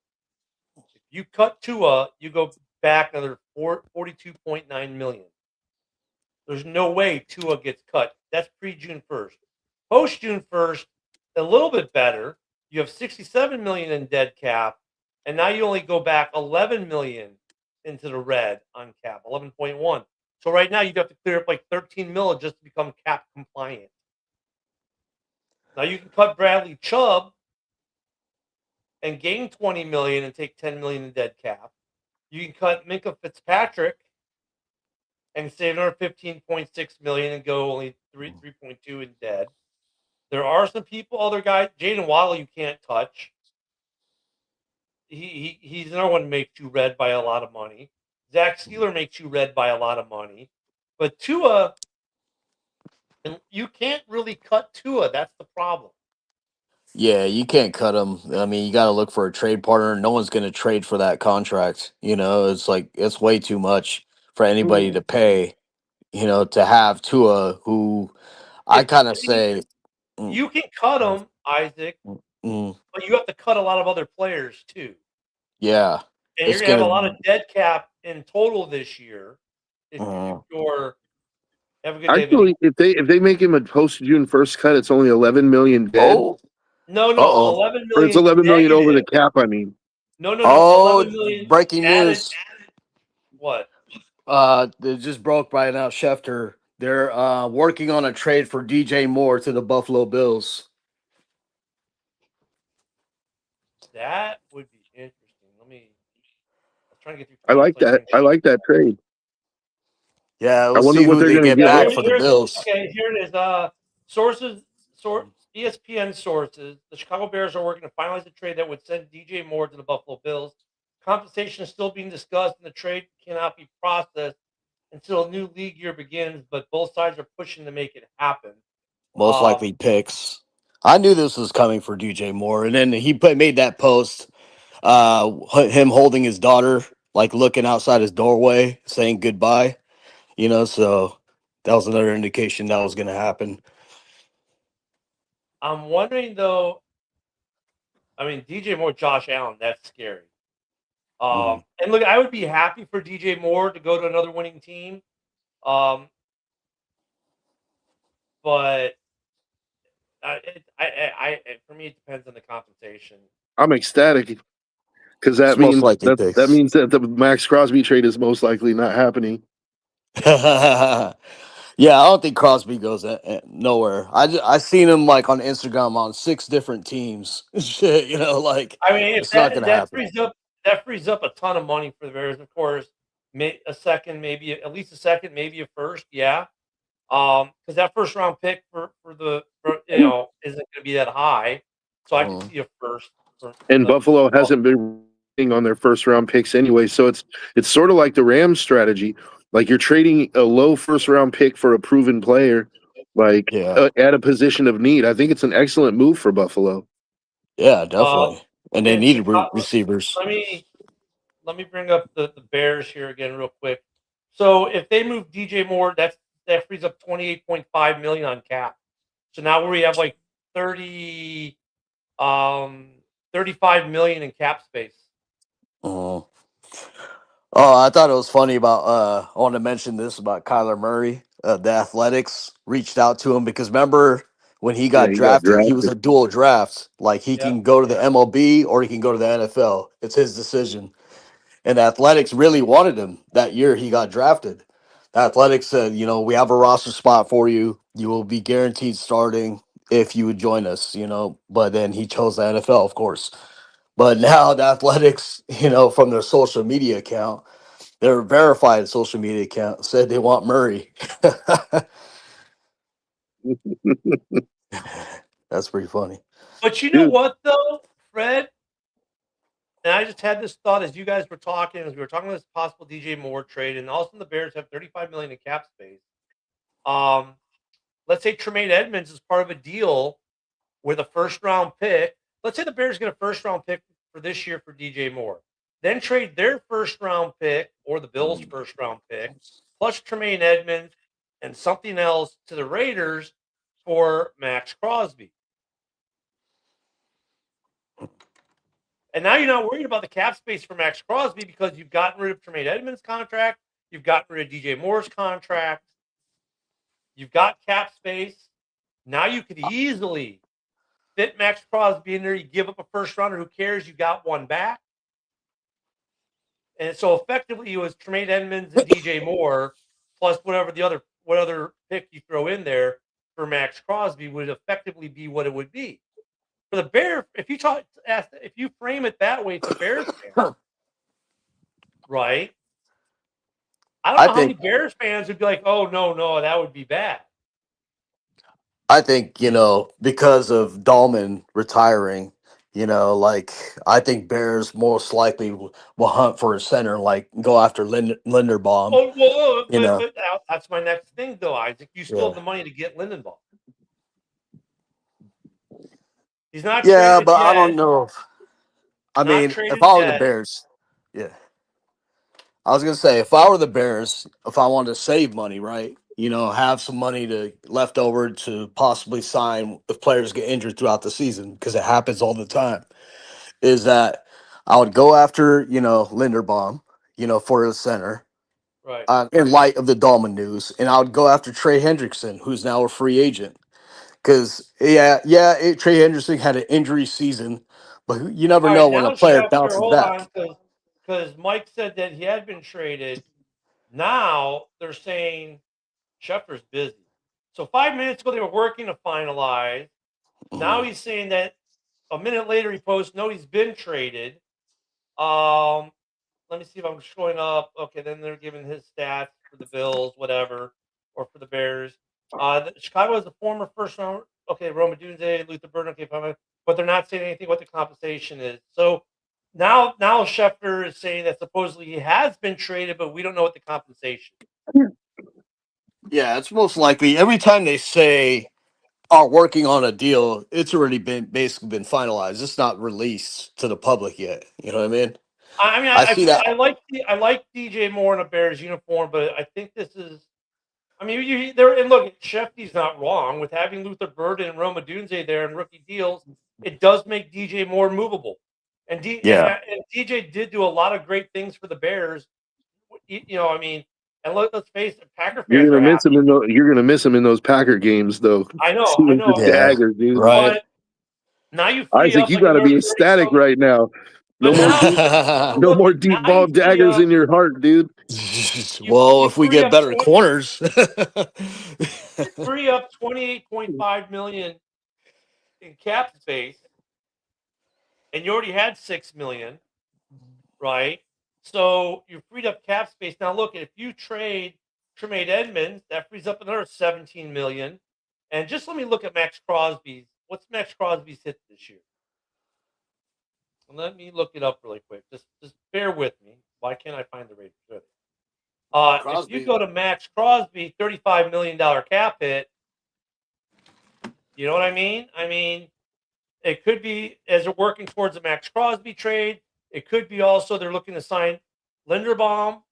Speaker 3: If you cut Tua, you go back another 42.9 million. There's no way Tua gets cut. That's pre-June 1st. Post June 1st, a little bit better. You have 67 million in dead cap, and now you only go back 11 million into the red on cap, 11.1. So right now you'd have to clear up like 13 million just to become cap compliant. Now you can cut Bradley Chubb and gain 20 million and take 10 million in dead cap. You can cut Minka Fitzpatrick and save another 15.6 million and go only 3.2 in dead. There are some people, other guys, Jaden Waddle you can't touch. He's another one makes you red by a lot of money. Zach Sealer makes you red by a lot of money. But Tua, you can't really cut Tua. That's the problem.
Speaker 5: Yeah, you can't cut him. I mean, you got to look for a trade partner. No one's going to trade for that contract. It's like it's way too much for anybody to pay. To have Tua, who I
Speaker 3: If
Speaker 5: kind of say, mm,
Speaker 3: you can cut him, Isaac,
Speaker 5: mm, mm,
Speaker 3: but you have to cut a lot of other players too.
Speaker 5: yeah,
Speaker 3: And you're
Speaker 5: it's
Speaker 3: gonna have a
Speaker 5: gonna.
Speaker 3: lot of dead cap in total this year if
Speaker 5: Uh,
Speaker 3: you're have a good day, Vinny.
Speaker 4: Actually, if they make him a post June 1st cut, it's only 11 million dead,
Speaker 5: oh,
Speaker 3: No,
Speaker 5: oh,
Speaker 3: 11
Speaker 4: or it's
Speaker 3: million
Speaker 4: 11 million over the
Speaker 3: negative.
Speaker 4: cap. I mean,
Speaker 3: No,
Speaker 5: oh!
Speaker 3: 11 million
Speaker 5: Breaking
Speaker 3: added.
Speaker 5: news.
Speaker 3: What?
Speaker 5: It just broke right now. Schefter. They're working on a trade for DJ Moore to the Buffalo Bills.
Speaker 3: That would be interesting. I was trying to get through
Speaker 4: I like
Speaker 3: comments on
Speaker 4: that.
Speaker 3: your
Speaker 4: I like that trade.
Speaker 5: Yeah,
Speaker 4: I
Speaker 5: we'll
Speaker 4: wonder
Speaker 5: see
Speaker 4: what
Speaker 5: who
Speaker 4: they're
Speaker 5: they
Speaker 4: going to
Speaker 5: get
Speaker 4: give
Speaker 5: back
Speaker 4: up.
Speaker 5: for the Bills.
Speaker 3: Okay, here it is. ESPN sources. The Chicago Bears are working to finalize a trade that would send DJ Moore to the Buffalo Bills. Compensation is still being discussed, and the trade cannot be processed until a new league year begins. But both sides are pushing to make it happen.
Speaker 5: Most likely picks. I knew this was coming for DJ Moore, and then made that post. Him holding his daughter, like looking outside his doorway, saying goodbye. So that was another indication that was going to happen.
Speaker 3: I'm wondering though. I mean, DJ Moore, Josh Allen, that's scary.
Speaker 5: Mhm.
Speaker 3: And look, I would be happy for DJ Moore to go to another winning team. Um, but for me, it depends on the compensation.
Speaker 4: I'm ecstatic because
Speaker 5: It's
Speaker 4: that
Speaker 5: most
Speaker 4: means
Speaker 5: likely
Speaker 4: that
Speaker 5: picks.
Speaker 4: means that the Max Crosby trade is most likely not happening.
Speaker 5: Yeah, I don't think Crosby goes nowhere. I seen him like on Instagram on 6 different teams. Shit, like
Speaker 3: I mean, if
Speaker 5: it's not gonna happen.
Speaker 3: that frees up a ton of money for the Bears. Of course, a second, maybe at least a second, maybe a first. Yeah, because that first round pick isn't going to be that high. So I could
Speaker 5: Mhm.
Speaker 3: see a first for
Speaker 4: And
Speaker 3: them.
Speaker 4: Buffalo hasn't been on their first round picks anyway, so it's sort of like the Rams strategy. Like you're trading a low first round pick for a proven player, like
Speaker 5: Yeah,
Speaker 4: at a position of need. I think it's an excellent move for Buffalo.
Speaker 5: yeah,
Speaker 3: Uh,
Speaker 5: definitely. And they
Speaker 3: in
Speaker 5: needed
Speaker 3: Chicago,
Speaker 5: receivers.
Speaker 3: let me let me bring up the Bears here again real quick. So if they move DJ Moore, that frees up 28.5 million on cap. So now we have like 30 35 million in cap space.
Speaker 5: Mhm. Oh, I thought it was funny about. I want to mention this about Kyler Murray. The Athletics reached out to him because remember when he
Speaker 4: Yeah,
Speaker 5: got
Speaker 4: he got
Speaker 5: drafted, he was
Speaker 4: drafted.
Speaker 5: a dual draft. Like he
Speaker 3: Yep.
Speaker 5: can go to the MLB or he can go to the NFL. It's his decision. And the Athletics really wanted him that year he got drafted. The Athletics said, we have a roster spot for you. You will be guaranteed starting if you would join us, But then he chose the NFL, of course. But now the Athletics, from their social media account, their verified social media account said they want Murray. That's pretty funny.
Speaker 3: But you know
Speaker 4: Dude,
Speaker 3: what though, Fred? And I just had this thought as you guys were talking, as we were talking about this possible DJ Moore trade, and also the Bears have 35 million in cap space. Um, let's say Tremaine Edmonds is part of a deal with a first round pick. Let's say the Bears get a first round pick for this year for DJ Moore, then trade their first round pick or the Bills' first round pick plus Tremaine Edmonds and something else to the Raiders for Max Crosby. And now you're not worried about the cap space for Max Crosby because you've gotten rid of Tremaine Edmonds' contract, you've gotten rid of DJ Moore's contract, you've got cap space. Now you could easily fit Max Crosby in there. You give up a first rounder. Who cares? You got one back. And so effectively, it was Tremaine Edmonds and DJ Moore plus what other pick you throw in there for Max Crosby would effectively be what it would be for the Bears. If you frame it that way to Bears fans, right? I don't
Speaker 5: I
Speaker 3: know how many
Speaker 5: think
Speaker 3: Bears fans would be like, "Oh no, that would be bad."
Speaker 5: I think, because of Dahlman retiring, like I think Bears most likely will hunt for a center, like go after Linderbaum,
Speaker 3: Oh, well,
Speaker 5: you know.
Speaker 3: but that's my next thing, though, Isaac. You still have
Speaker 5: Yeah.
Speaker 3: the money to get Lindenbaum. He's not
Speaker 5: Yeah,
Speaker 3: traded
Speaker 5: but I don't
Speaker 3: yet.
Speaker 5: know. I
Speaker 3: Not
Speaker 5: mean, if
Speaker 3: traded
Speaker 5: I were the
Speaker 3: yet.
Speaker 5: Bears, yeah. I was gonna say if I were the Bears, if I wanted to save money, right? Have some money to left over to possibly sign if players get injured throughout the season, because it happens all the time. Is that I would go after, Linderbaum, for the center,
Speaker 3: Right.
Speaker 5: in light of the Dolman news, and I would go after Trey Hendrickson, who's now a free agent. Because Trey Hendrickson had an injury season, but you never
Speaker 3: All
Speaker 5: know
Speaker 3: right,
Speaker 5: when a
Speaker 3: now
Speaker 5: player
Speaker 3: Schefter,
Speaker 5: bounces
Speaker 3: hold
Speaker 5: back.
Speaker 3: on, because Mike said that he had been traded. Now they're saying Schefter's busy. So 5 minutes ago they were working to finalize. Now
Speaker 5: Mhm.
Speaker 3: he's saying that a minute later he posts, no, he's been traded. Um, let me see if I'm showing up. Okay, then they're giving his stats for the Bills, whatever, or for the Bears. Chicago is a former first round. Okay, Roma Dunze, Luther Burden. Okay, fine, but they're not saying anything what the compensation is. So now Schefter is saying that supposedly he has been traded, but we don't know what the compensation is.
Speaker 5: Yeah, it's most likely every time they say are working on a deal, it's already been basically been finalized. It's not released to the public yet. You know what I mean?
Speaker 3: I mean,
Speaker 5: I see that.
Speaker 3: I like DJ Moore in a Bears uniform, but I think this is. I mean, you there and look, Shefty's not wrong with having Luther Burden and Roma Dunze there in rookie deals. It does make DJ more movable, and
Speaker 5: Yeah.
Speaker 3: and DJ did do a lot of great things for the Bears. I mean, and let's face it, Packer fans are happy.
Speaker 4: you're gonna miss him in those Packer games, though.
Speaker 3: I
Speaker 4: Seeing the
Speaker 3: know,
Speaker 5: Yeah.
Speaker 4: dagger, dude.
Speaker 5: Right.
Speaker 3: but now you free
Speaker 4: Isaac,
Speaker 3: up
Speaker 4: you
Speaker 3: like
Speaker 4: got to
Speaker 3: another
Speaker 4: be
Speaker 3: 30
Speaker 4: ecstatic
Speaker 3: some.
Speaker 4: right now.
Speaker 3: But now, but
Speaker 4: No
Speaker 3: look,
Speaker 4: more
Speaker 3: now
Speaker 4: deep ball daggers in your heart, dude.
Speaker 5: Well,
Speaker 3: you
Speaker 5: if we
Speaker 3: free
Speaker 5: get
Speaker 3: up
Speaker 5: better corners.
Speaker 3: you free up 28.5 million in cap space, and you already had 6 million, right? So you freed up cap space. Now look, if you trade Tremaine Edmonds, that frees up another 17 million. And just let me look at Max Crosby's. What's Max Crosby's hit this year? And let me look it up really quick. Just bear with me. Why can't I find the Raiders? If you
Speaker 5: Crosby.
Speaker 3: go to Max Crosby, $35 million cap hit, you know what I mean? I mean, it could be as they're working towards a Max Crosby trade. It could be also they're looking to sign Linderbaum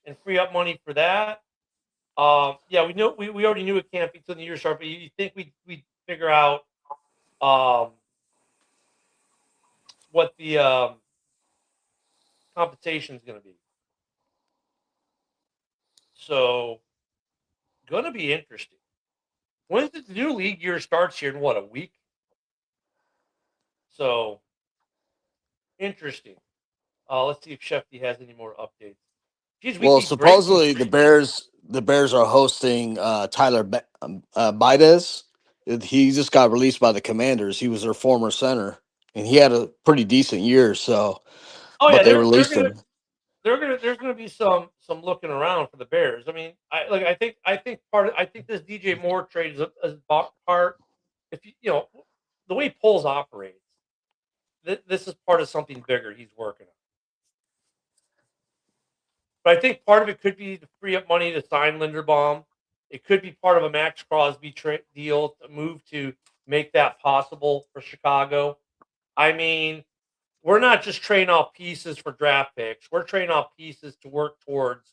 Speaker 3: and free up money for that. Yeah, we already knew it can't be till the year start, but you think we figure out um, what the compensation is going to be? So, gonna be interesting. When the new league year starts here in what, a week? So, interesting. Let's see if Shefty has any more updates. Geez, we
Speaker 5: Well,
Speaker 3: keep breaking.
Speaker 5: supposedly the Bears are hosting Tyler Bides. He just got released by the Commanders. He was their former center, and he had a pretty decent year. So,
Speaker 3: Oh yeah,
Speaker 5: but they
Speaker 3: they're
Speaker 5: released
Speaker 3: gonna
Speaker 5: him.
Speaker 3: there's gonna be some looking around for the Bears. I mean, I think I think this DJ Moore trade is part. If you know the way Poles operates, this is part of something bigger he's working on. But I think part of it could be to free up money to sign Linderbaum. It could be part of a Max Crosby deal to move to make that possible for Chicago. I mean, we're not just trading off pieces for draft picks. We're trading off pieces to work towards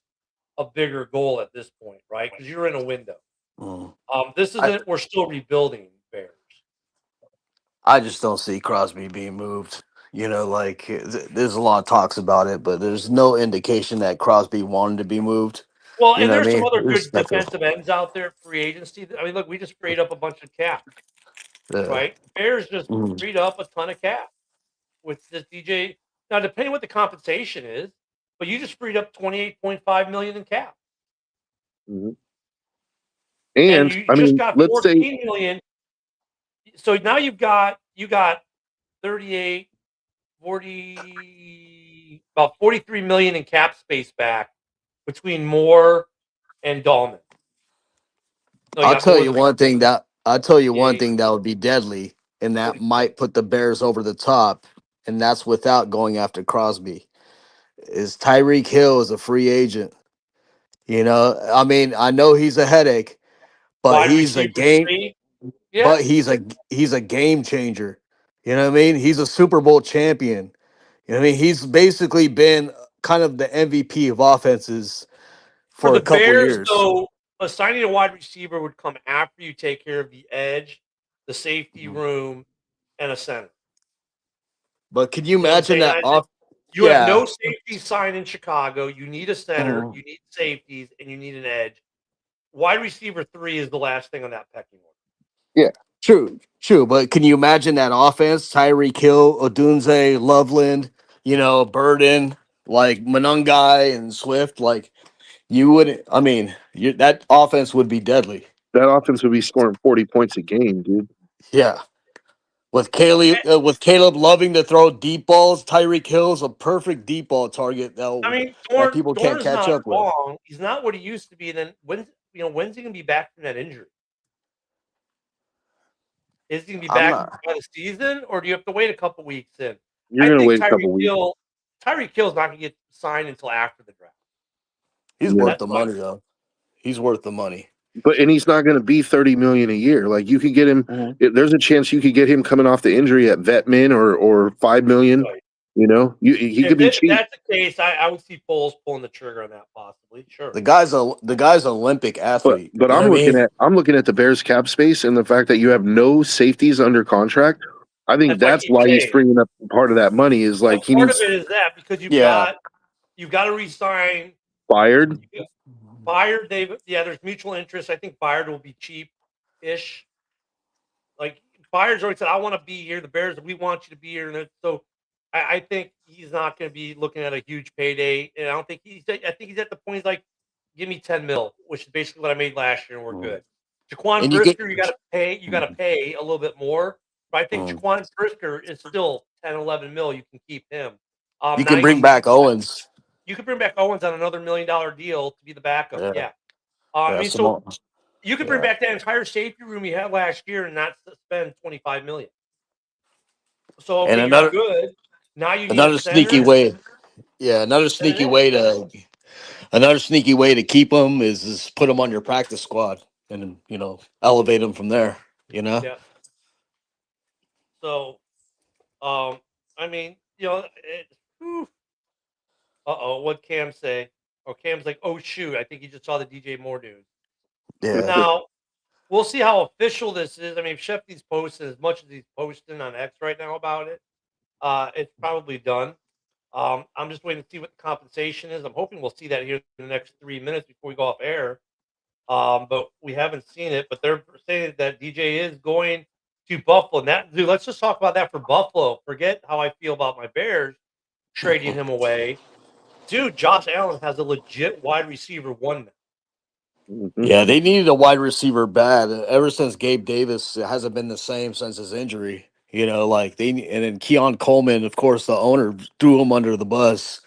Speaker 3: a bigger goal at this point, right? Because you're in a window.
Speaker 5: Mm.
Speaker 3: This isn't. We're still rebuilding Bears.
Speaker 5: I just don't see Crosby being moved. There's a lot of talks about it, but there's no indication that Crosby wanted to be moved.
Speaker 3: Well,
Speaker 5: You
Speaker 3: and
Speaker 5: know what I
Speaker 3: there's some
Speaker 5: mean?
Speaker 3: other
Speaker 5: There's
Speaker 3: good
Speaker 5: speculation.
Speaker 3: defensive ends out there, free agency. I mean, look, we just freed up a bunch of cap,
Speaker 5: Yeah.
Speaker 3: right? Bears just
Speaker 5: Mhm.
Speaker 3: freed up a ton of cap with this DJ. Now, depending what the compensation is, but you just freed up 28.5 million in cap,
Speaker 4: Mhm.
Speaker 3: and
Speaker 4: And
Speaker 3: you
Speaker 4: I
Speaker 3: just
Speaker 4: mean,
Speaker 3: got
Speaker 4: let's say
Speaker 3: 14 million. So now you got 38, 40, about 43 million in cap space back between Moore and Dahlman. No, you
Speaker 5: I'll
Speaker 3: got
Speaker 5: tell
Speaker 3: more
Speaker 5: you
Speaker 3: than
Speaker 5: one thing that
Speaker 3: yeah.
Speaker 5: would be deadly, and that
Speaker 3: 40.
Speaker 5: might put the Bears over the top, and that's without going after Crosby. Is Tyreek Hill is a free agent. I mean, I know he's a headache, but
Speaker 3: Wide
Speaker 5: he's a
Speaker 3: receiver
Speaker 5: game,
Speaker 3: 3. Yeah.
Speaker 5: but he's a game changer. You know what I mean? He's a Super Bowl champion. You know what I mean? He's basically been kind of the MVP of offenses
Speaker 3: For
Speaker 5: for
Speaker 3: the
Speaker 5: a couple
Speaker 3: Bears,
Speaker 5: years.
Speaker 3: though, assigning a wide receiver would come after you take care of the edge, the safety
Speaker 5: Mhm.
Speaker 3: room, and a center.
Speaker 5: But can you
Speaker 3: You know what I'm
Speaker 5: imagine
Speaker 3: saying?
Speaker 5: that off?
Speaker 3: You have
Speaker 5: Yeah.
Speaker 3: no safety sign in Chicago. You need a center,
Speaker 5: Mhm.
Speaker 3: you need safeties, and you need an edge. Wide receiver 3 is the last thing on that pecking order.
Speaker 4: yeah,
Speaker 5: True. But can you imagine that offense? Tyreek Hill, Odunze, Loveland, Burden, like Monungai and Swift. Like you wouldn't. I mean, that offense would be deadly.
Speaker 4: that offense would be scoring 40 points a game, dude.
Speaker 5: Yeah. With Caleb loving to throw deep balls, Tyreek Hill's a perfect deep ball target
Speaker 3: I mean,
Speaker 5: that people can't
Speaker 3: Dorn's
Speaker 5: catch
Speaker 3: not
Speaker 5: up with.
Speaker 3: wrong. He's not what he used to be. Then when's he gonna be back from that injury? Is he gonna be
Speaker 5: I'm
Speaker 3: back
Speaker 5: not.
Speaker 3: by the season, or do you have to wait a couple weeks in?
Speaker 4: You're
Speaker 3: I
Speaker 4: gonna
Speaker 3: think
Speaker 4: wait a couple weeks.
Speaker 3: Tyreek Hill's not gonna get signed until after the draft.
Speaker 5: He's
Speaker 4: Yeah.
Speaker 5: worth
Speaker 3: That's
Speaker 5: the
Speaker 3: my
Speaker 5: money though. He's worth the money.
Speaker 4: And he's not gonna be 30 million a year. Like you could get him.
Speaker 5: Mhm.
Speaker 4: There's a chance you could get him coming off the injury at vet min or 5 million.
Speaker 3: right.
Speaker 4: He could be
Speaker 3: If
Speaker 4: cheap.
Speaker 3: that's the case, I would see Foles pulling the trigger on that possibly. Sure.
Speaker 5: The guy's an Olympic
Speaker 4: But
Speaker 5: athlete.
Speaker 4: but
Speaker 5: You know
Speaker 4: I'm
Speaker 5: what I
Speaker 4: looking
Speaker 5: mean?
Speaker 4: at the Bears cap space and the fact that you have no safeties under contract. I think
Speaker 3: That's why I
Speaker 4: that's
Speaker 3: keep
Speaker 4: why he's
Speaker 3: saying.
Speaker 4: freeing up part of that money is
Speaker 3: Well,
Speaker 4: like he
Speaker 3: part of
Speaker 4: needs
Speaker 3: it is that because
Speaker 5: Yeah.
Speaker 3: you've got to resign
Speaker 4: fired.
Speaker 3: Byard. There's mutual interest. I think Byard will be cheap-ish. Like Byard's already said, I want to be here. The Bears, we want you to be here, and so I think he's not going to be looking at a huge payday. And I don't think I think he's at the point he's like, give me 10 mil, which is basically what I made last year, and we're good. Jaquan
Speaker 5: And you get
Speaker 3: Brisker, you got to pay a little bit more. But I think
Speaker 5: Mm.
Speaker 3: Jaquan Brisker is still 10, 11 mil. You can keep him.
Speaker 5: you
Speaker 3: Now
Speaker 5: can bring back Owens.
Speaker 3: you could bring back Owens on another $1 million deal to be the backup.
Speaker 5: Yeah.
Speaker 3: Yeah. I
Speaker 5: Yeah,
Speaker 3: mean, so
Speaker 5: Simone.
Speaker 3: you could bring
Speaker 5: Yeah.
Speaker 3: back that entire safety room you had last year and not spend 25 million. So
Speaker 5: And
Speaker 3: okay, you're good. Now you need a
Speaker 5: another sneaky
Speaker 3: center.
Speaker 5: way. Yeah, another sneaky way to keep him is put him on your practice squad and elevate him from there.
Speaker 3: Yeah. So, I mean, what'd Cam say? Or Cam's like, oh shoot, I think he just saw the DJ Moore news.
Speaker 5: Yeah.
Speaker 3: Now, we'll see how official this is. I mean, if Shefty's posting as much as he's posting on X right now about it, it's probably done. I'm just waiting to see what the compensation is. I'm hoping we'll see that here in the next 3 minutes before we go off air. But we haven't seen it. But they're saying that DJ is going to Buffalo. And that, dude, let's just talk about that for Buffalo. Forget how I feel about my Bears trading him away. Dude, Josh Allen has a legit wide receiver one now.
Speaker 4: Mhm.
Speaker 5: Yeah, they needed a wide receiver bad. Ever since Gabe Davis, it hasn't been the same since his injury. You know, like and then Keon Coleman, of course, the owner threw him under the bus.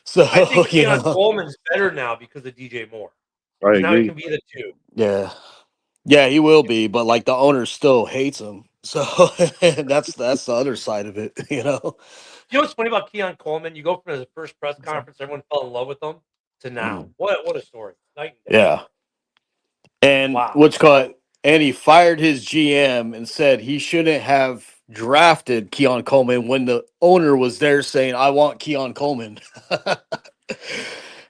Speaker 5: So
Speaker 3: I think
Speaker 5: you
Speaker 3: Keon
Speaker 5: know,
Speaker 3: Coleman's better now because of DJ Moore.
Speaker 4: I
Speaker 3: Because now he
Speaker 4: agree.
Speaker 3: can be the two.
Speaker 5: yeah, yeah, he will be, but like the owner still hates him. So that's the other side of it. You know.
Speaker 3: You know what's funny about Keon Coleman? You go from his first press conference, everyone fell in love with him, to now.
Speaker 5: Mm.
Speaker 3: What a story. Night and day.
Speaker 5: Yeah. And
Speaker 3: Wow.
Speaker 5: what's called, and he fired his GM and said he shouldn't have drafted Keon Coleman when the owner was there saying, "I want Keon Coleman."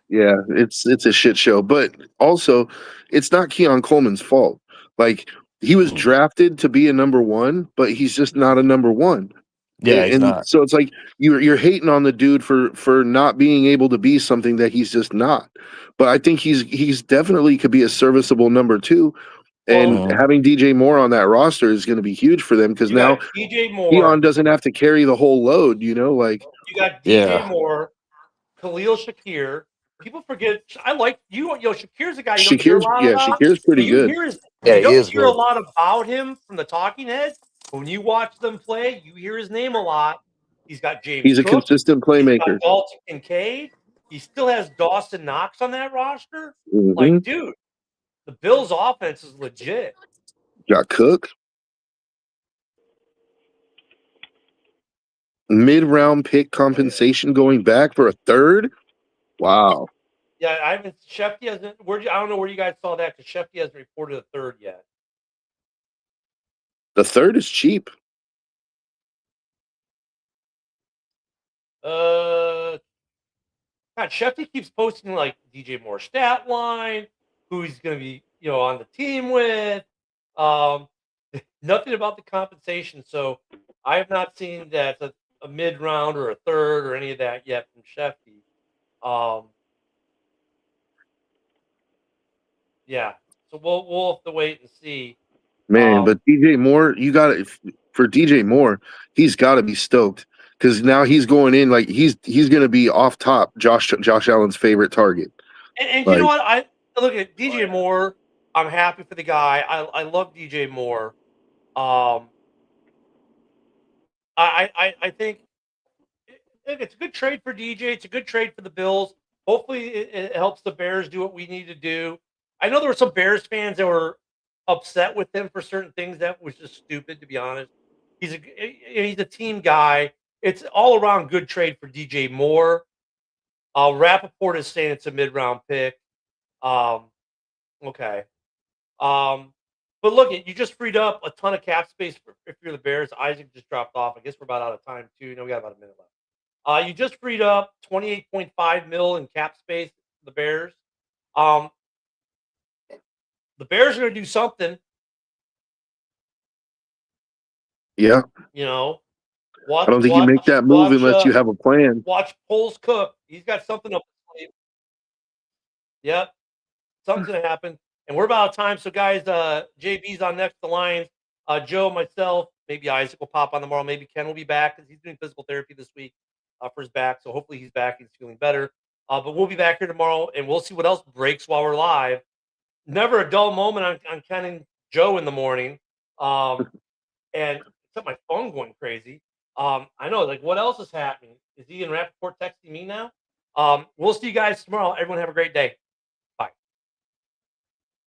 Speaker 4: Yeah, it's a shit show. But also, it's not Keon Coleman's fault. Like he was drafted to be a number one, but he's just not a number one.
Speaker 5: Yeah, he's
Speaker 4: And
Speaker 5: not.
Speaker 4: so it's like you're hating on the dude for not being able to be something that he's just not. But I think he's definitely could be a serviceable number two. And
Speaker 3: Well,
Speaker 4: having DJ Moore on that roster is going to be huge for them because
Speaker 3: you
Speaker 4: now
Speaker 3: got DJ Moore.
Speaker 4: Keon doesn't have to carry the whole load. You know, like
Speaker 3: You got DJ
Speaker 5: Yeah.
Speaker 3: Moore, Khalil Shakir. People forget. I like you. Shakir's a guy you don't hear a lot about.
Speaker 4: Shakir's pretty
Speaker 3: You
Speaker 4: good.
Speaker 3: hear his.
Speaker 5: Yeah,
Speaker 3: You
Speaker 5: he
Speaker 3: don't
Speaker 5: is
Speaker 3: hear a
Speaker 5: good.
Speaker 3: lot about him from the talking heads. But when you watch them play, you hear his name a lot. He's got James
Speaker 4: He's a
Speaker 3: Cook.
Speaker 4: consistent
Speaker 3: He's
Speaker 4: playmaker.
Speaker 3: got Dalton Kincaid. He still has Dawson Knox on that roster.
Speaker 4: Mhm.
Speaker 3: Like, dude, the Bills' offense is legit.
Speaker 4: Got Cook. Mid-round pick compensation going back for a third. Wow.
Speaker 3: Yeah, I haven't. Shefty hasn't. I don't know where you guys saw that because Shefty hasn't reported a third yet.
Speaker 4: The third is cheap.
Speaker 3: God, Shefty keeps posting like DJ Moore stat line, who he's going to be, on the team with. Nothing about the compensation. So I have not seen that a mid round or a third or any of that yet from Shefty. Yeah. So we'll have to wait and see.
Speaker 4: Man, but DJ Moore, you got it for DJ Moore. He's got to be stoked because now he's going in like he's going to be off top. Josh Allen's favorite target.
Speaker 3: And you know what? I look at DJ Moore. I'm happy for the guy. I love DJ Moore. I think it's a good trade for DJ. It's a good trade for the Bills. Hopefully, it helps the Bears do what we need to do. I know there were some Bears fans that were upset with him for certain things that was just stupid, to be honest. He's a team guy. It's all around good trade for DJ Moore. Rappaport is saying it's a mid-round pick. Okay. But look, you just freed up a ton of cap space if you're the Bears. Isaac just dropped off. I guess we're about out of time too. No, we got about a minute left. You just freed up $28.5 million in cap space for the Bears. The Bears are going to do something.
Speaker 4: Yeah.
Speaker 3: Watch,
Speaker 4: I don't think you make that move unless you have a plan.
Speaker 3: Watch Poles cook. He's got something up his sleeve. Yep. Something's going to happen. And we're about out of time. So, guys, JB's on next to Lions. Joe, myself, maybe Isaac will pop on tomorrow. Maybe Ken will be back because he's doing physical therapy this week for his back. So hopefully he's back. He's feeling better. But we'll be back here tomorrow, and we'll see what else breaks while we're live. Never a dull moment on Ken and Joe in the morning. And except my phone going crazy. I know, like, what else is happening? Is Ian Rappaport texting me now? We'll see you guys tomorrow. Everyone have a great day.